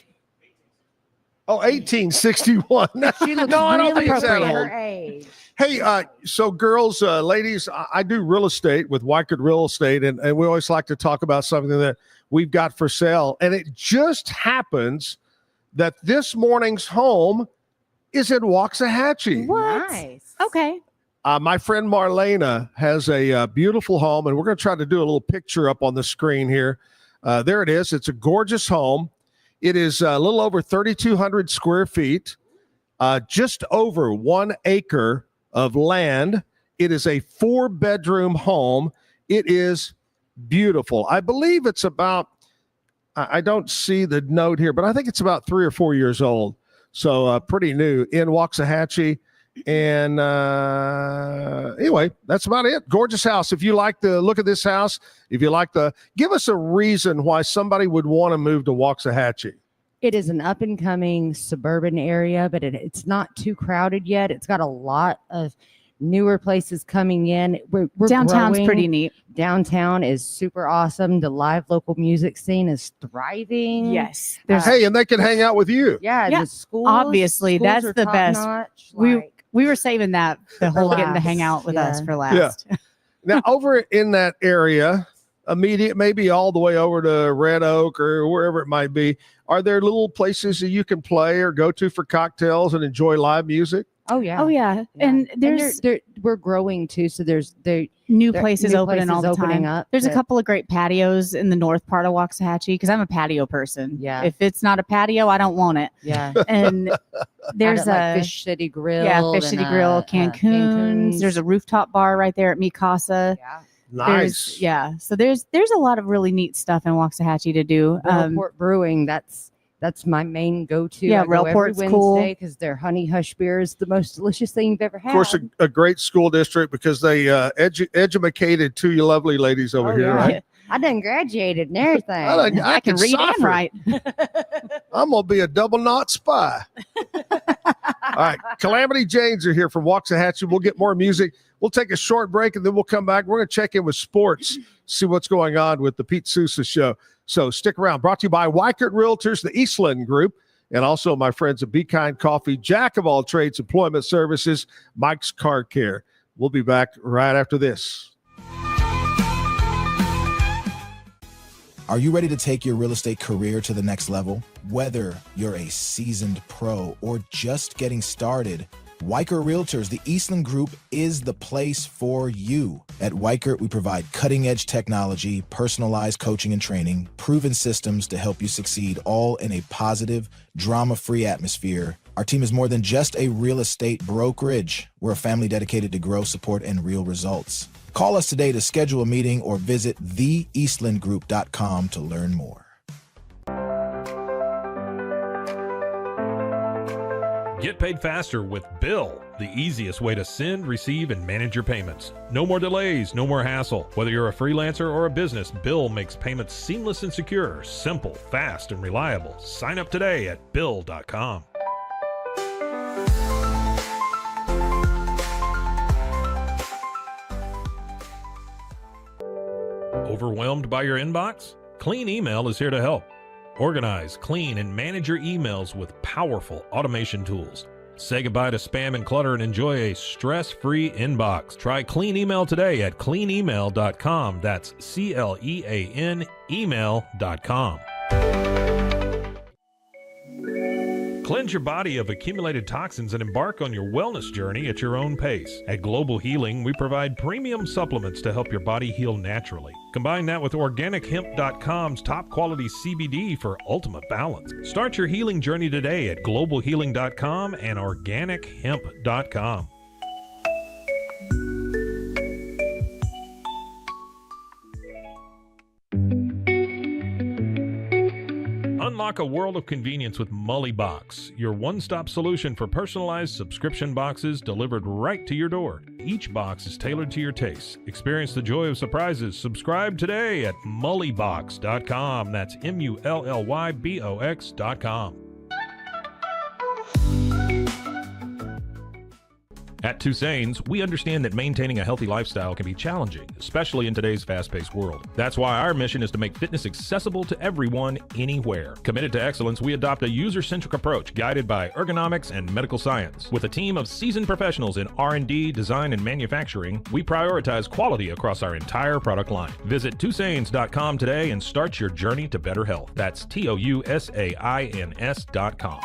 1861. She looks No, I don't really think it's that appropriate. old. Her age. Hey, so girls, ladies, I do real estate with Waco Real Estate, and we always like to talk about something that we've got for sale. And it just happens that this morning's home is in Waxahachie. What? Nice. Okay. My friend Marlena has a beautiful home, and we're going to try to do a little picture up on the screen here. There it is. It's a gorgeous home. It is a little over 3,200 square feet, just over 1 acre of land. It is a 4-bedroom home. It is beautiful. I believe it's about, I don't see the note here, but I think it's about 3 or 4 years old. So pretty new in Waxahachie. And anyway, that's about it. Gorgeous house. If you like the look of this house, if you like give us a reason why somebody would want to move to Waxahachie. It is an up and coming suburban area, but it's not too crowded yet. It's got a lot of newer places coming in. We're Downtown's growing. pretty neat. Downtown is super awesome. The live local music scene is thriving. Yes. Hey, and they can hang out with you. Yeah, the schools. Obviously, schools that's are the top best. notch, We were saving that the whole getting to last. hang out with Yeah. us for last. Now, over in that area, maybe all the way over to Red Oak or wherever it might be, are there little places that you can play or go to for cocktails and enjoy live music? Oh yeah. Oh yeah. And there's we're growing too. So there's new there- places new opening all the opening time. up There's a that- couple of great patios in the north part of Waxahachie because I'm a patio person. Yeah. If it's not a patio, I don't want it. Yeah. And there's like a Fish City Grill. Yeah, Fish City Grill, Cancun's. There's a rooftop bar right there at Mi Casa. Yeah. Nice. So there's a lot of really neat stuff in Waxahachie to do. Railport Brewing. That's my main go-to. Yeah, I go every Railport's cool. Wednesday because their honey hush beer is the most delicious thing you've ever had. Of course, a great school district because they educated two you lovely ladies over here, right? I done graduated and everything. I can read and write. I'm going to be a double knot spy. All right. Calamity Janes are here from Waxahachie. We'll get more music. We'll take a short break, and then we'll come back. We're going to check in with sports, see what's going on with the Pete Sousa Show. So stick around. Brought to you by Weikert Realtors, the Eastland Group, and also my friends at Be Kind Coffee, Jack of all trades, employment services, Mike's Car Care. We'll be back right after this. Are you ready to take your real estate career to the next level? Whether you're a seasoned pro or just getting started, Weikert Realtors, the Eastland Group, is the place for you. At Weikert, we provide cutting-edge technology, personalized coaching and training, proven systems to help you succeed, all in a positive, drama-free atmosphere. Our team is more than just a real estate brokerage. We're a family dedicated to growth, support, and real results. Call us today to schedule a meeting or visit theeastlandgroup.com to learn more. Get paid faster with Bill, the easiest way to send, receive, and manage your payments. No more delays, no more hassle. Whether you're a freelancer or a business, Bill makes payments seamless and secure, simple, fast, and reliable. Sign up today at Bill.com. Overwhelmed by your inbox? Clean Email is here to help. Organize, clean, and manage your emails with powerful automation tools. Say goodbye to spam and clutter and enjoy a stress-free inbox. Try Clean Email today at cleanemail.com. That's CLEAN email.com. Cleanse your body of accumulated toxins and embark on your wellness journey at your own pace. At Global Healing, we provide premium supplements to help your body heal naturally. Combine that with OrganicHemp.com's top quality CBD for ultimate balance. Start your healing journey today at GlobalHealing.com and OrganicHemp.com. Unlock a world of convenience with Mully Box, your one-stop solution for personalized subscription boxes delivered right to your door. Each box is tailored to your taste. Experience the joy of surprises. Subscribe today at mullybox.com. That's MULLYBOX.com. At Tusain's, we understand that maintaining a healthy lifestyle can be challenging, especially in today's fast-paced world. That's why our mission is to make fitness accessible to everyone, anywhere. Committed to excellence, we adopt a user-centric approach guided by ergonomics and medical science. With a team of seasoned professionals in R&D, design, and manufacturing, we prioritize quality across our entire product line. Visit Tusains.com today and start your journey to better health. That's TOUSAINS.com.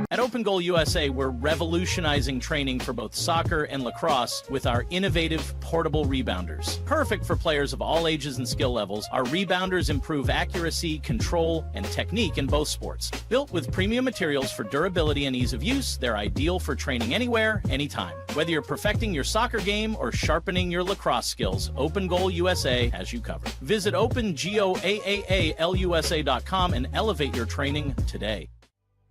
At Open Goal USA, we're revolutionizing training for both soccer and lacrosse with our innovative portable rebounders. Perfect for players of all ages and skill levels, our rebounders improve accuracy, control, and technique in both sports. Built with premium materials for durability and ease of use, they're ideal for training anywhere, anytime. Whether you're perfecting your soccer game or sharpening your lacrosse skills, Open Goal USA has you covered. Visit OpenGoAAALUSA.com and elevate your training today.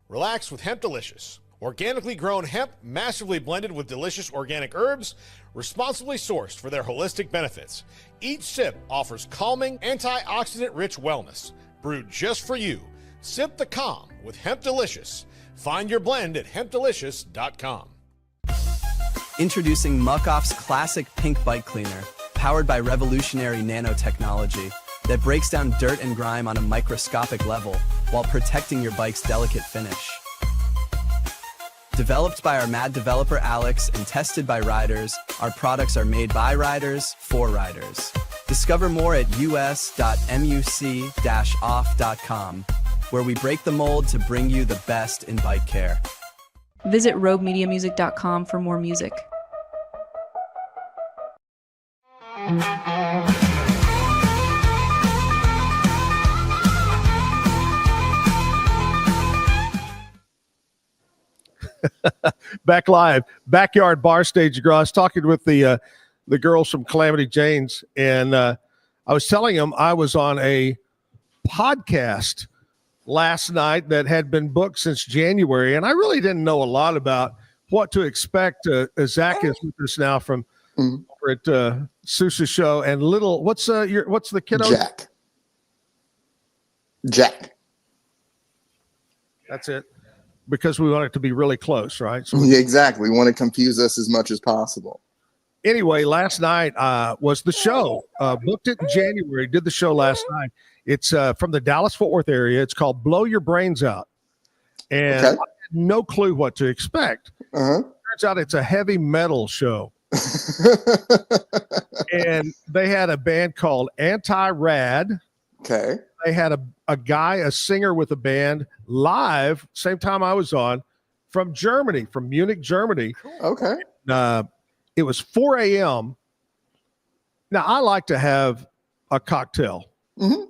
Relax with Hemp Delicious. Organically grown hemp, massively blended with delicious organic herbs, responsibly sourced for their holistic benefits. Each sip offers calming, antioxidant-rich wellness. Brewed just for you. Sip the calm with Hemp Delicious. Find your blend at hempdelicious.com. Introducing Muck Off's classic pink bike cleaner, powered by revolutionary nanotechnology that breaks down dirt and grime on a microscopic level while protecting your bike's delicate finish. Developed by our mad developer Alex and tested by riders, our products are made by riders for riders. Discover more at us.muc-off.com, where we break the mold to bring you the best in bike care. Visit roguemediamusic.com for more music. Back live, backyard bar stage. I was talking with the girls from Calamity Janes, and I was telling them I was on a podcast last night that had been booked since January, and I really didn't know a lot about what to expect. Zack is with us now from over over at Sousa's show. And little, what's the kiddo? Jack. That's it. Because we want it to be really close, right? So Yeah, exactly. We want to confuse us as much as possible. Anyway, last night was the show. Booked it in January. Did the show last night. It's from the Dallas-Fort Worth area. It's called Blow Your Brains Out. And I had no clue what to expect. Turns out it's a heavy metal show. And they had a band called Anti-Rad. Okay. They had a singer with a band live, same time I was on, from Germany, from Munich, Germany. Okay. It was 4 a.m. Now, I like to have a cocktail. Mm-hmm.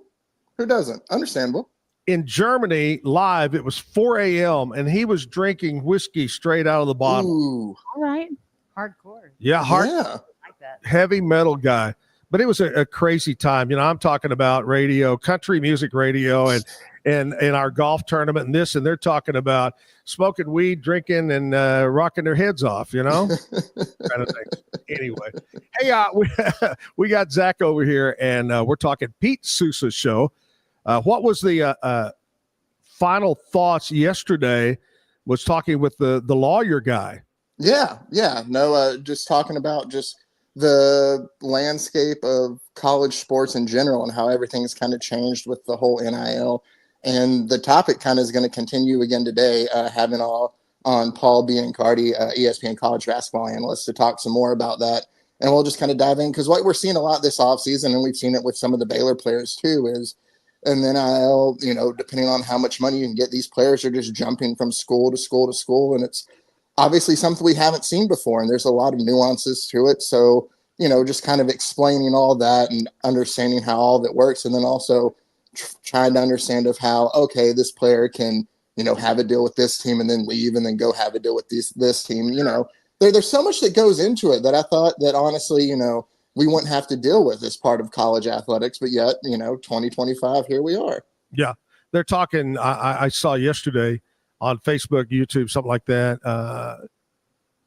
Who doesn't? Understandable. In Germany, live, it was 4 a.m., and he was drinking whiskey straight out of the bottle. Ooh. All right. Hardcore. Yeah, like that. Heavy metal guy. But it was a crazy time. You know, I'm talking about radio, country music radio, and our golf tournament and this, and they're talking about smoking weed, drinking, and rocking their heads off, you know, kind of thing. Anyway, hey, we got Zach over here, and we're talking Pete Sousa's show. What was the final thoughts yesterday? Was talking with the lawyer guy. Yeah. No, just talking about just the landscape of college sports in general and how everything's kind of changed with the whole NIL. And the topic kind of is going to continue again today, having on Paul Biancardi, ESPN college basketball analyst, to talk some more about that. And we'll just kind of dive in, because what we're seeing a lot this offseason, and we've seen it with some of the Baylor players too, is in the NIL, you know, depending on how much money you can get, these players are just jumping from school to school to school. And it's obviously something we haven't seen before, and there's a lot of nuances to it. So, you know, just kind of explaining all that and understanding how all of it works, and then also trying to understand of how, okay, this player can, you know, have a deal with this team and then leave and then go have a deal with this team. You know, there's so much that goes into it that I thought that honestly, you know, we wouldn't have to deal with as part of college athletics, but yet, you know, 2025, here we are. Yeah. They're talking, I saw yesterday on Facebook, YouTube, something like that.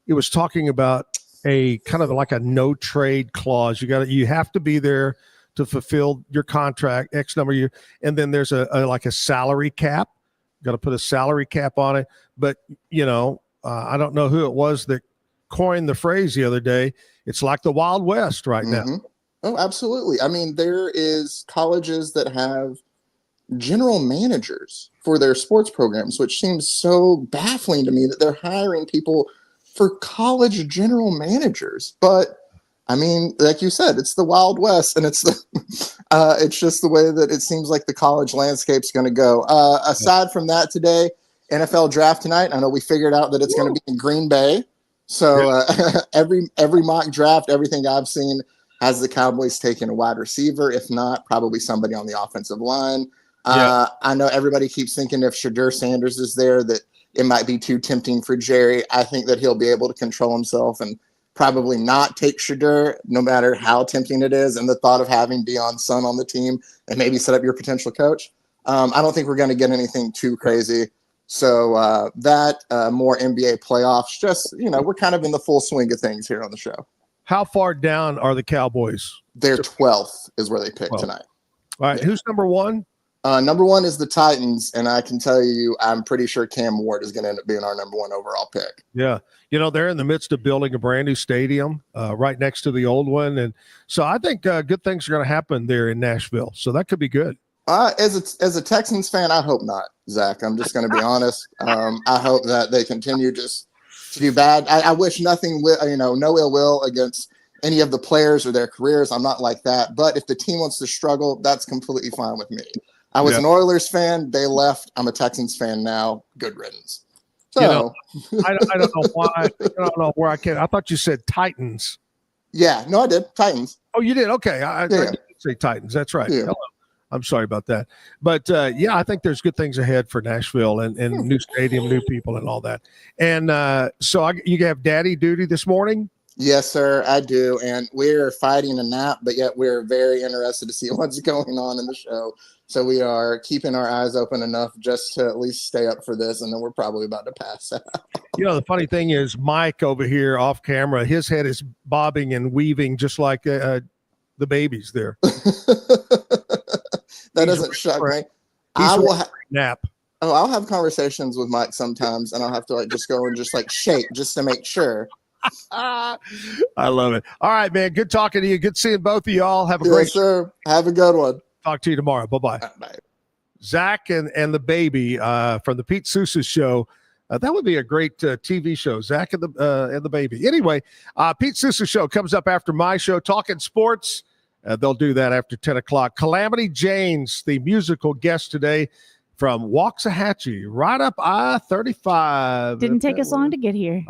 It was talking about a kind of like a no trade clause. You have to be there to fulfill your contract X number of years. And then there's a like a salary cap. Got to put a salary cap on it. But, you know, I don't know who it was that coined the phrase the other day. It's like the Wild West right now. Oh, absolutely. I mean, there is colleges that have general managers for their sports programs, which seems so baffling to me that they're hiring people for college general managers. But I mean, like you said, it's the Wild West, and it's just the way that it seems like the college landscape's going to go. Aside from that, today, NFL draft tonight. I know we figured out that it's going to be in Green Bay. So every mock draft, everything I've seen has the Cowboys taking a wide receiver. If not, probably somebody on the offensive line. I know everybody keeps thinking if Shadur Sanders is there that it might be too tempting for Jerry. I think that he'll be able to control himself and probably not take Shadur, no matter how tempting it is. And the thought of having Deion's son on the team and maybe set up your potential coach. I don't think we're going to get anything too crazy. So more NBA playoffs, just, you know, we're kind of in the full swing of things here on the show. How far down are the Cowboys? They're 12th is where they pick tonight. All right. Yeah. Who's number one? Number one is the Titans, and I can tell you, I'm pretty sure Cam Ward is going to end up being our number one overall pick. Yeah. You know, they're in the midst of building a brand new stadium right next to the old one. And so I think good things are going to happen there in Nashville. So that could be good. As a Texans fan, I hope not, Zach. I'm just going to be honest. I hope that they continue just to do bad. I wish nothing, no ill will against any of the players or their careers. I'm not like that. But if the team wants to struggle, that's completely fine with me. I was an Oilers fan. They left. I'm a Texans fan now. Good riddance. So, you know, I don't know why. I don't know where I can. I thought you said Titans. Yeah, no, I did. Titans. Oh, you did? Okay. I did say Titans. That's right. Yeah. Hello. I'm sorry about that. But, I think there's good things ahead for Nashville and new stadium, new people and all that. And so you have daddy duty this morning? Yes, sir, I do. And we're fighting a nap, but yet we're very interested to see what's going on in the show. So we are keeping our eyes open enough just to at least stay up for this. And then we're probably about to pass out. The funny thing is Mike over here off camera, his head is bobbing and weaving just like the babies there. That doesn't shock me. I will nap. Oh, I'll have conversations with Mike sometimes, and I'll have to just go and just shake just to make sure. I love it. All right, man. Good talking to you. Good seeing both of y'all. Have a great sir. Have a good one. Talk to you tomorrow. Bye-bye. Bye. Zach and the baby from the Pete Sousa show. That would be a great TV show, Zach and the baby. Anyway, Pete Sousa show comes up after my show, Talking Sports. They'll do that after 10 o'clock. Calamity Jane's the musical guest today from Waxahachie, right up I-35. Didn't take us long to get here.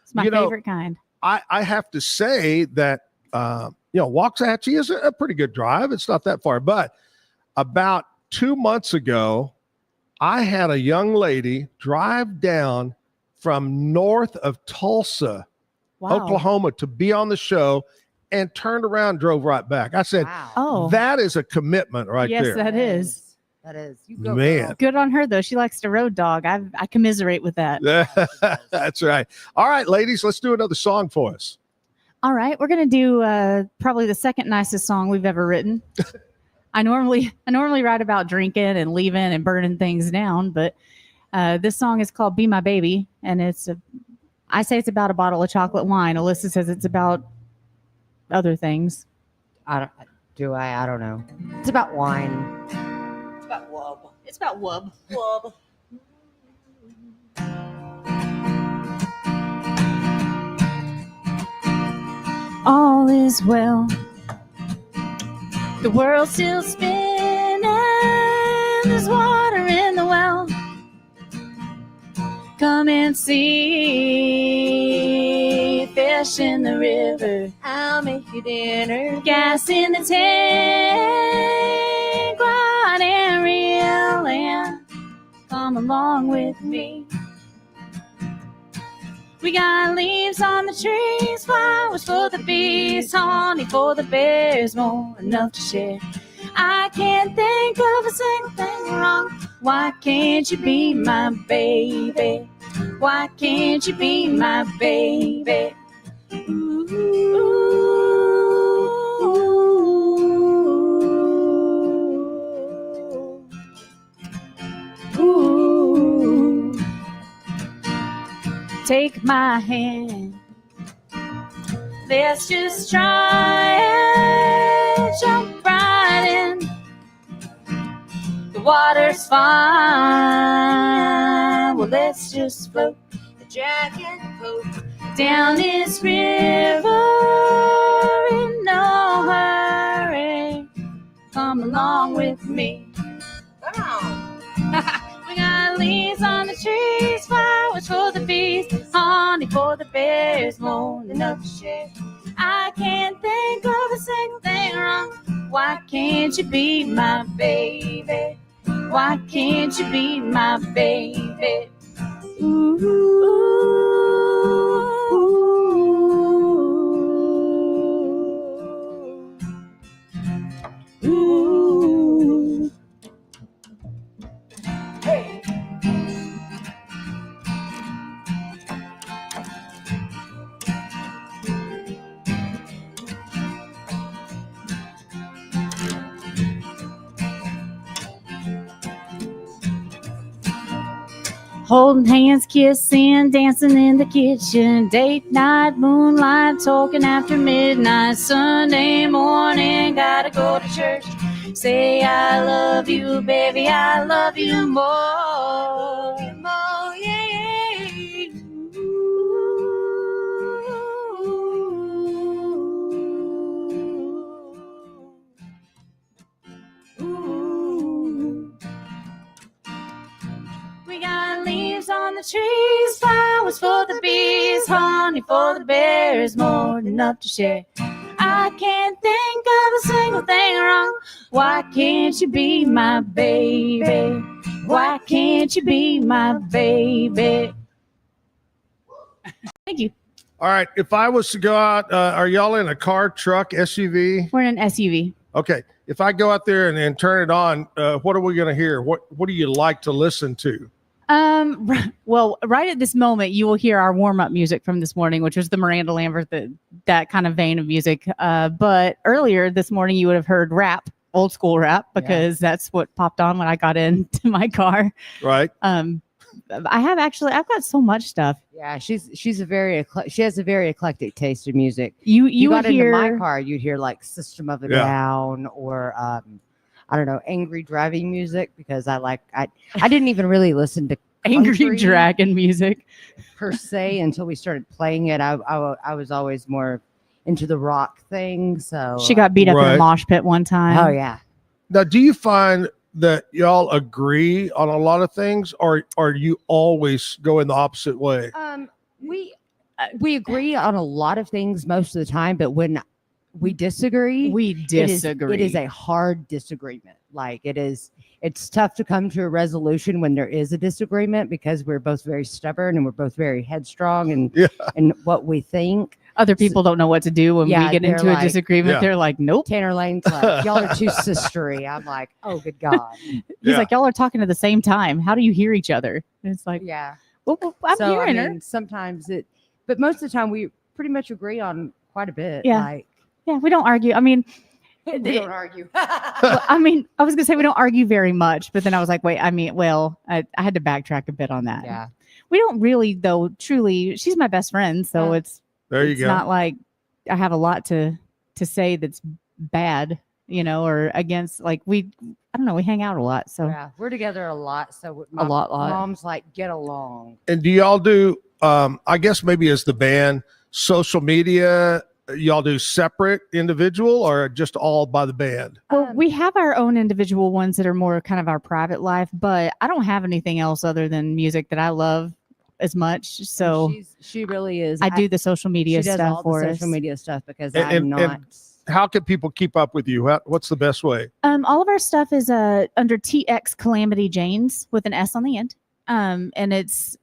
It's my favorite kind. I have to say that, Waxahachie is a pretty good drive. It's not that far. But about 2 months ago, I had a young lady drive down from north of Tulsa, Oklahoma, to be on the show and turned around, drove right back. I said, that is a commitment right there. Yes, that is. That is. You go, man. Good on her, though. She likes to road dog. I commiserate with that. That's right. All right, ladies, let's do another song for us. All right. We're going to do probably the second nicest song we've ever written. I normally write about drinking and leaving and burning things down, but this song is called Be My Baby, and I say it's about a bottle of chocolate wine. Alyssa says it's about other things. I don't know. It's about wine. It's about wub. Wub. All is well. The world's still spinning. There's water in the well. Come and see fish in the river. I'll make you dinner. Gas in the tank. Quite and real. And come along with me. We got leaves on the trees, flowers for the bees, honey for the bears, more enough to share. I can't think of a single thing wrong. Why can't you be my baby? Why can't you be my baby? Ooh, ooh, ooh. Take my hand. Let's just try it. Jump right in. The water's fine. Well, let's just float the jacket coat down this river in no hurry. Come along with me. Come on. We got leaves on the trees, flowers for the bees, honey for the bears, more than enough to share. I can't think of a single thing wrong. Why can't you be my baby? Why can't you be my baby? Ooh, ooh, ooh. Hey. Holding hands, kissing, dancing in the kitchen, date night, moonlight, talking after midnight, Sunday morning, gotta go to church. Say I love you, baby, I love you more. More, yeah. Ooh. We got leaves on the trees, flowers for the bees, honey for the bears, more than enough to share. I can't think of a single thing wrong. Why can't you be my baby? Why can't you be my baby? Thank you. All right. If I was to go out, are y'all in a car, truck, SUV? We're in an SUV. Okay. If I go out there and turn it on, what are we going to hear? What do you like to listen to? Well, right at this moment, you will hear our warm-up music from this morning, which was the Miranda Lambert, that kind of vein of music. But earlier this morning, you would have heard rap, old school rap, because that's what popped on when I got into my car. Right. I've got so much stuff. Yeah, she has a very eclectic taste of music. You got hear, into my car, you'd hear like System of a Down or I don't know, angry driving music, because I didn't even really listen to Angry Dragon music per se until we started playing it. I was always more into the rock thing. So she got beat up in a mosh pit one time. Oh yeah. Now, do you find that y'all agree on a lot of things, or you always go in the opposite way? We agree on a lot of things most of the time, but when we disagree, It is a hard disagreement. Like it's tough to come to a resolution when there is a disagreement, because we're both very stubborn and we're both very headstrong and what we think. Other people don't know what to do when we get into a disagreement. They're like, nope. Tanner Lane's like, y'all are too sistery. I'm like, oh, good God. He's like, y'all are talking at the same time. How do you hear each other? And it's like, well, I'm hearing her. Sometimes but most of the time we pretty much agree on quite a bit. Yeah. Yeah, we don't argue. I mean, we don't argue. I mean, I was going to say we don't argue very much, but then I was like, wait, I had to backtrack a bit on that. Yeah. We don't really, though, truly, she's my best friend. So it's not like I have a lot to say that's bad, or against, like I don't know, we hang out a lot. So yeah, we're together a lot. So a lot. Mom's like, get along. And do y'all do, I guess maybe as the band, social media, y'all do separate individual or just all by the band? Well, we have our own individual ones that are more kind of our private life, but I don't have anything else other than music that I love as much. So she really is. I do the social media she does stuff all for the us. social media stuff because I'm not. And how can people keep up with you? What's the best way? All of our stuff is under TX Calamity Janes with an S on the end. And it's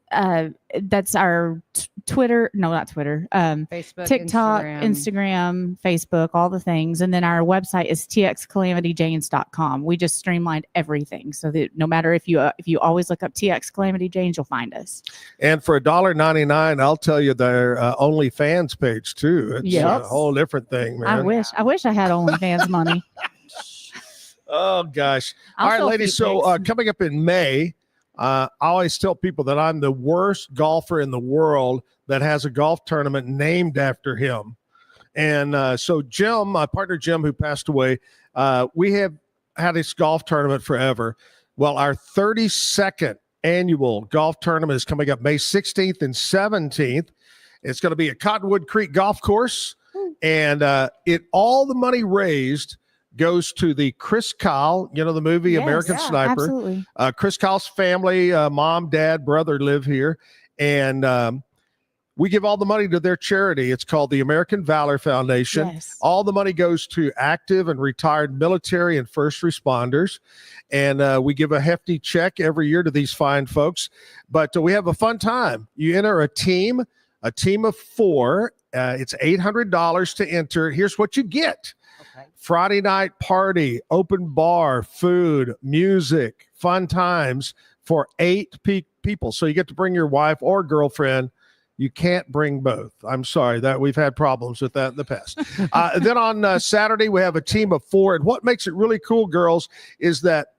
that's our Twitter, no, not Twitter, Facebook, TikTok, Instagram, Facebook, all the things. And then our website is txcalamityjanes.com. We just streamlined everything so that no matter if you always look up TX Calamity Janes, you'll find us. And for $1.99, I'll tell you their OnlyFans page too. It's a whole different thing, man. I wish I had OnlyFans money. Oh gosh. All right, ladies. So coming up in May, I always tell people that I'm the worst golfer in the world that has a golf tournament named after him. And so Jim, my partner Jim, who passed away, we have had this golf tournament forever. Well, our 32nd annual golf tournament is coming up May 16th and 17th. It's going to be at Cottonwood Creek Golf Course. And all the money raised goes to the Chris Kyle, the movie American Sniper. Absolutely. Chris Kyle's family, mom, dad, brother live here. And we give all the money to their charity. It's called the American Valor Foundation. Yes. All the money goes to active and retired military and first responders. And we give a hefty check every year to these fine folks. But we have a fun time. You enter a team of 4. It's $800 to enter. Here's what you get. Friday night party, open bar, food, music, fun times for 8 people. So you get to bring your wife or girlfriend. You can't bring both. I'm sorry that we've had problems with that in the past. Then on Saturday, we have a team of 4. And what makes it really cool, girls, is that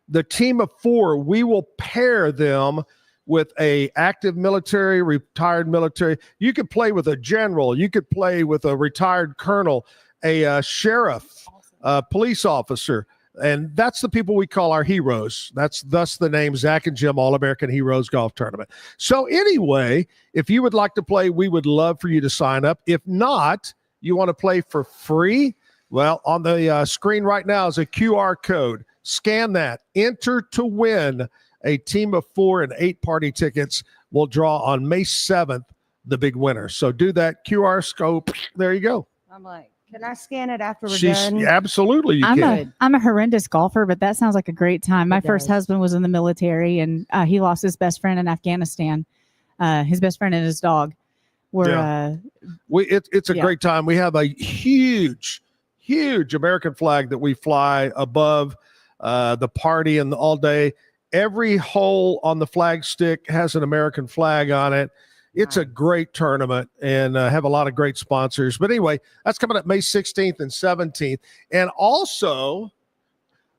the team of 4, we will pair them with a active military, retired military. You could play with a general. You could play with a retired colonel, a sheriff, a police officer. And that's the people we call our heroes. That's thus the name Zach and Jim All-American Heroes Golf Tournament. So anyway, if you would like to play, we would love for you to sign up. If not, you want to play for free? Well, on the screen right now is a QR code. Scan that. Enter to win a team of 4 and 8 party tickets. We'll draw on May 7th, the big winner. So do that QR scope. There you go. I'm like, can I scan it after we're done? Absolutely, you can. I'm a horrendous golfer, but that sounds like a great time. My first husband was in the military, and he lost his best friend in Afghanistan, his best friend and his dog. we're it's a great time. We have a huge American flag that we fly above the party and all day. Every hole on the flag stick has an American flag on it. It's a great tournament and have a lot of great sponsors. But anyway, that's coming up May 16th and 17th. And also,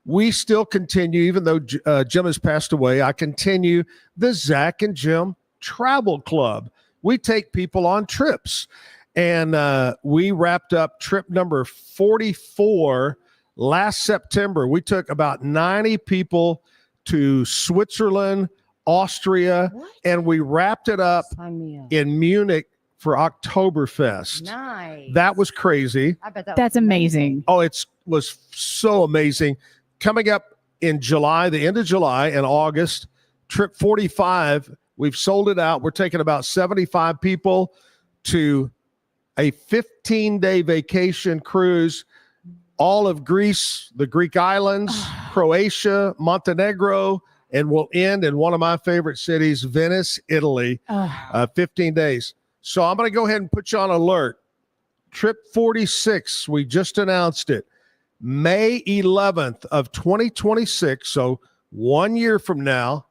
we still continue, even though Jim has passed away, I continue the Zack and Jim Travel Club. We take people on trips. And we wrapped up trip number 44 last September. We took about 90 people to Switzerland, Austria, and we wrapped it up in Munich for Oktoberfest. Nice. That was crazy. I bet that's amazing. Oh, it was so amazing. Coming up in July, the end of July and August, trip 45, we've sold it out. We're taking about 75 people to a 15-day vacation cruise, all of Greece, the Greek islands, Croatia, Montenegro, and we'll end in one of my favorite cities, Venice, Italy, 15 days. So I'm going to go ahead and put you on alert. Trip 46, we just announced it, May 11th of 2026, so 1 year from now,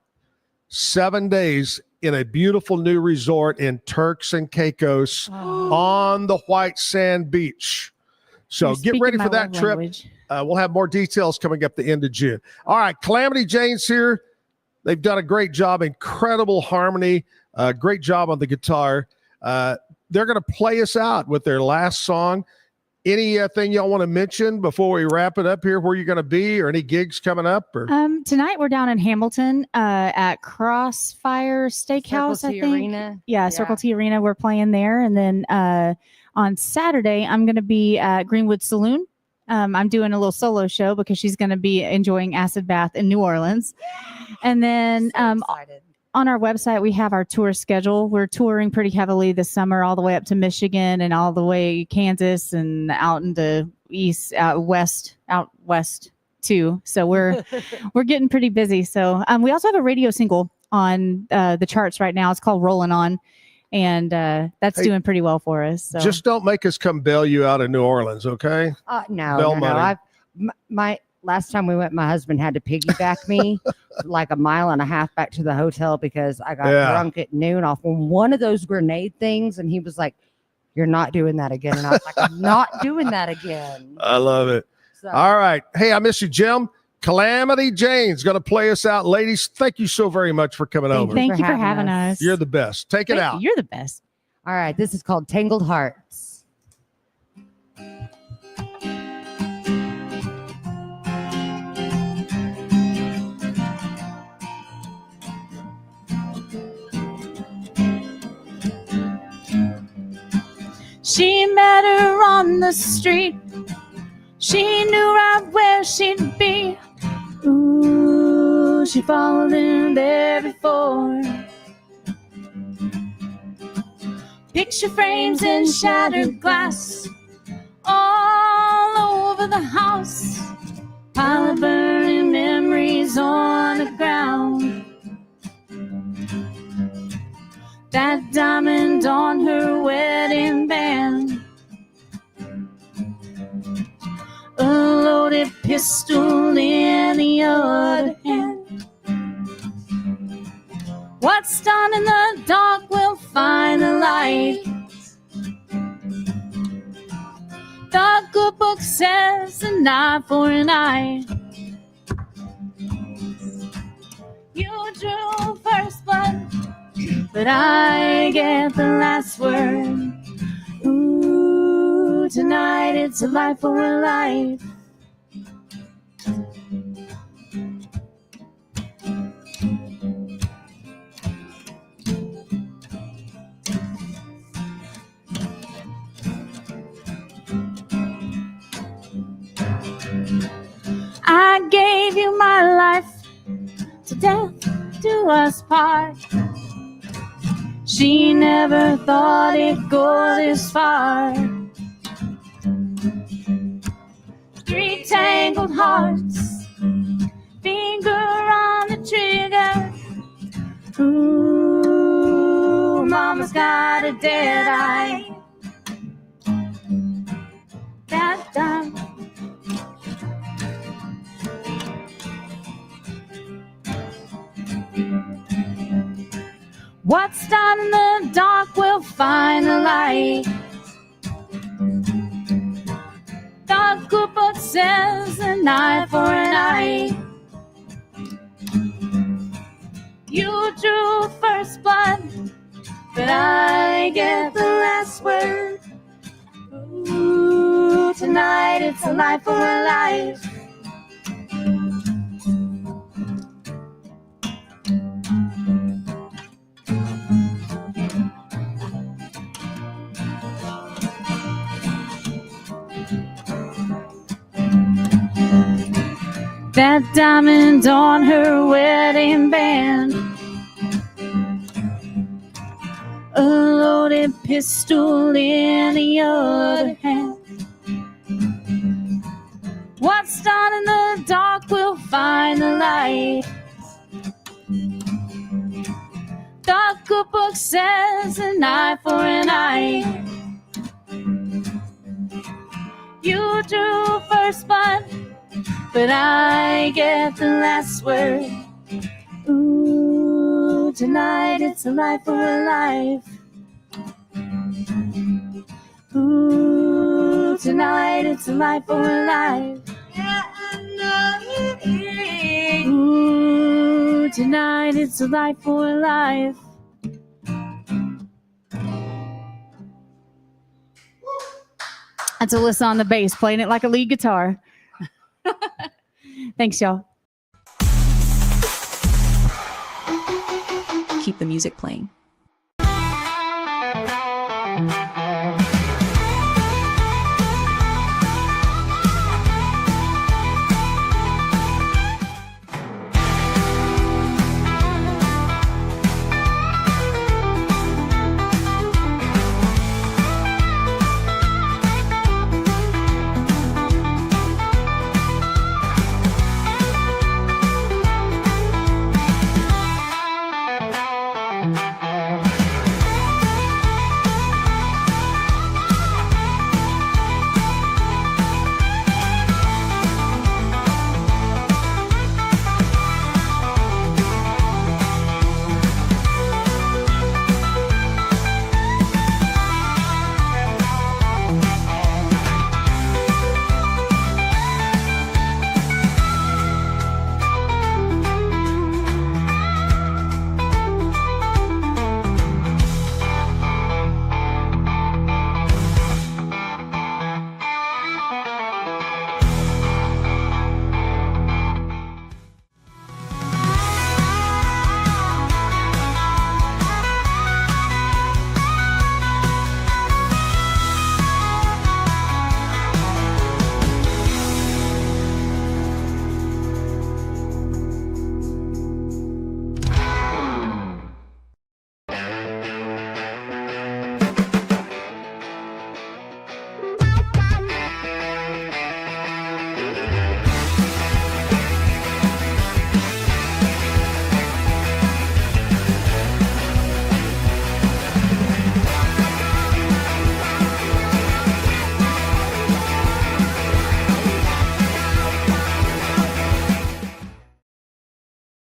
7 days in a beautiful new resort in Turks and Caicos on the white sand beach. So get ready for that trip. We'll have more details coming up the end of June. All right, Calamity Jane's here. They've done a great job, incredible harmony, great job on the guitar. They're going to play us out with their last song. Anything y'all want to mention before we wrap it up here, where you're going to be or any gigs coming up? Or tonight we're down in Hamilton at Crossfire Steakhouse, I think. Arena. Yeah, Circle T Arena. We're playing there. And then on Saturday, I'm going to be at Greenwood Saloon. I'm doing a little solo show because she's going to be enjoying Acid Bath in New Orleans. And then on our website, we have our tour schedule. We're touring pretty heavily this summer, all the way up to Michigan and all the way Kansas and out into out west too. So we're getting pretty busy. So we also have a radio single on the charts right now. It's called Rollin' On. And that's doing pretty well for us. So. Just don't make us come bail you out of New Orleans, okay? No. My last time we went, my husband had to piggyback me like a mile and a half back to the hotel because I got drunk at noon off one of those grenade things, and he was like, "You're not doing that again." And I was like, "I'm not doing that again." I love it. So. All right, hey, I miss you, Jim. Calamity Jane's going to play us out. Ladies, thank you so very much for coming over. Thank you for having us. You're the best. Take it out. You're the best. All right, this is called Tangled Hearts. She met her on the street. She knew right where she'd be. Ooh, she followed him there before. Picture frames and shattered glass all over the house. Pile of burning memories on the ground. That diamond on her wedding band. A loaded pistol in the other hand. What's done in the dark will find the light. The good book says an eye for an eye. You drew first blood, but I get the last word. Ooh, tonight it's a life for a life. I gave you my life, to death do us part. She never thought it'd go this far. 3 tangled hearts, finger on the trigger. Ooh, mama Cooper's got a dead eye. Da-da. What's done in the dark will find the light. Doc Cooper says an eye for an eye. You drew first blood, but I get the last word. Ooh, tonight it's a life for a life. That diamond on her wedding band, a loaded pistol in the other hand. What's done in the dark will find the light. The good book says an eye for an eye. You drew first blood, but I get the last word. Ooh, tonight it's a life for a life. Ooh, tonight it's a life for a life. Ooh, tonight it's a life for a life. That's Alyssa on the bass, playing it like a lead guitar. Thanks, y'all. Keep the music playing.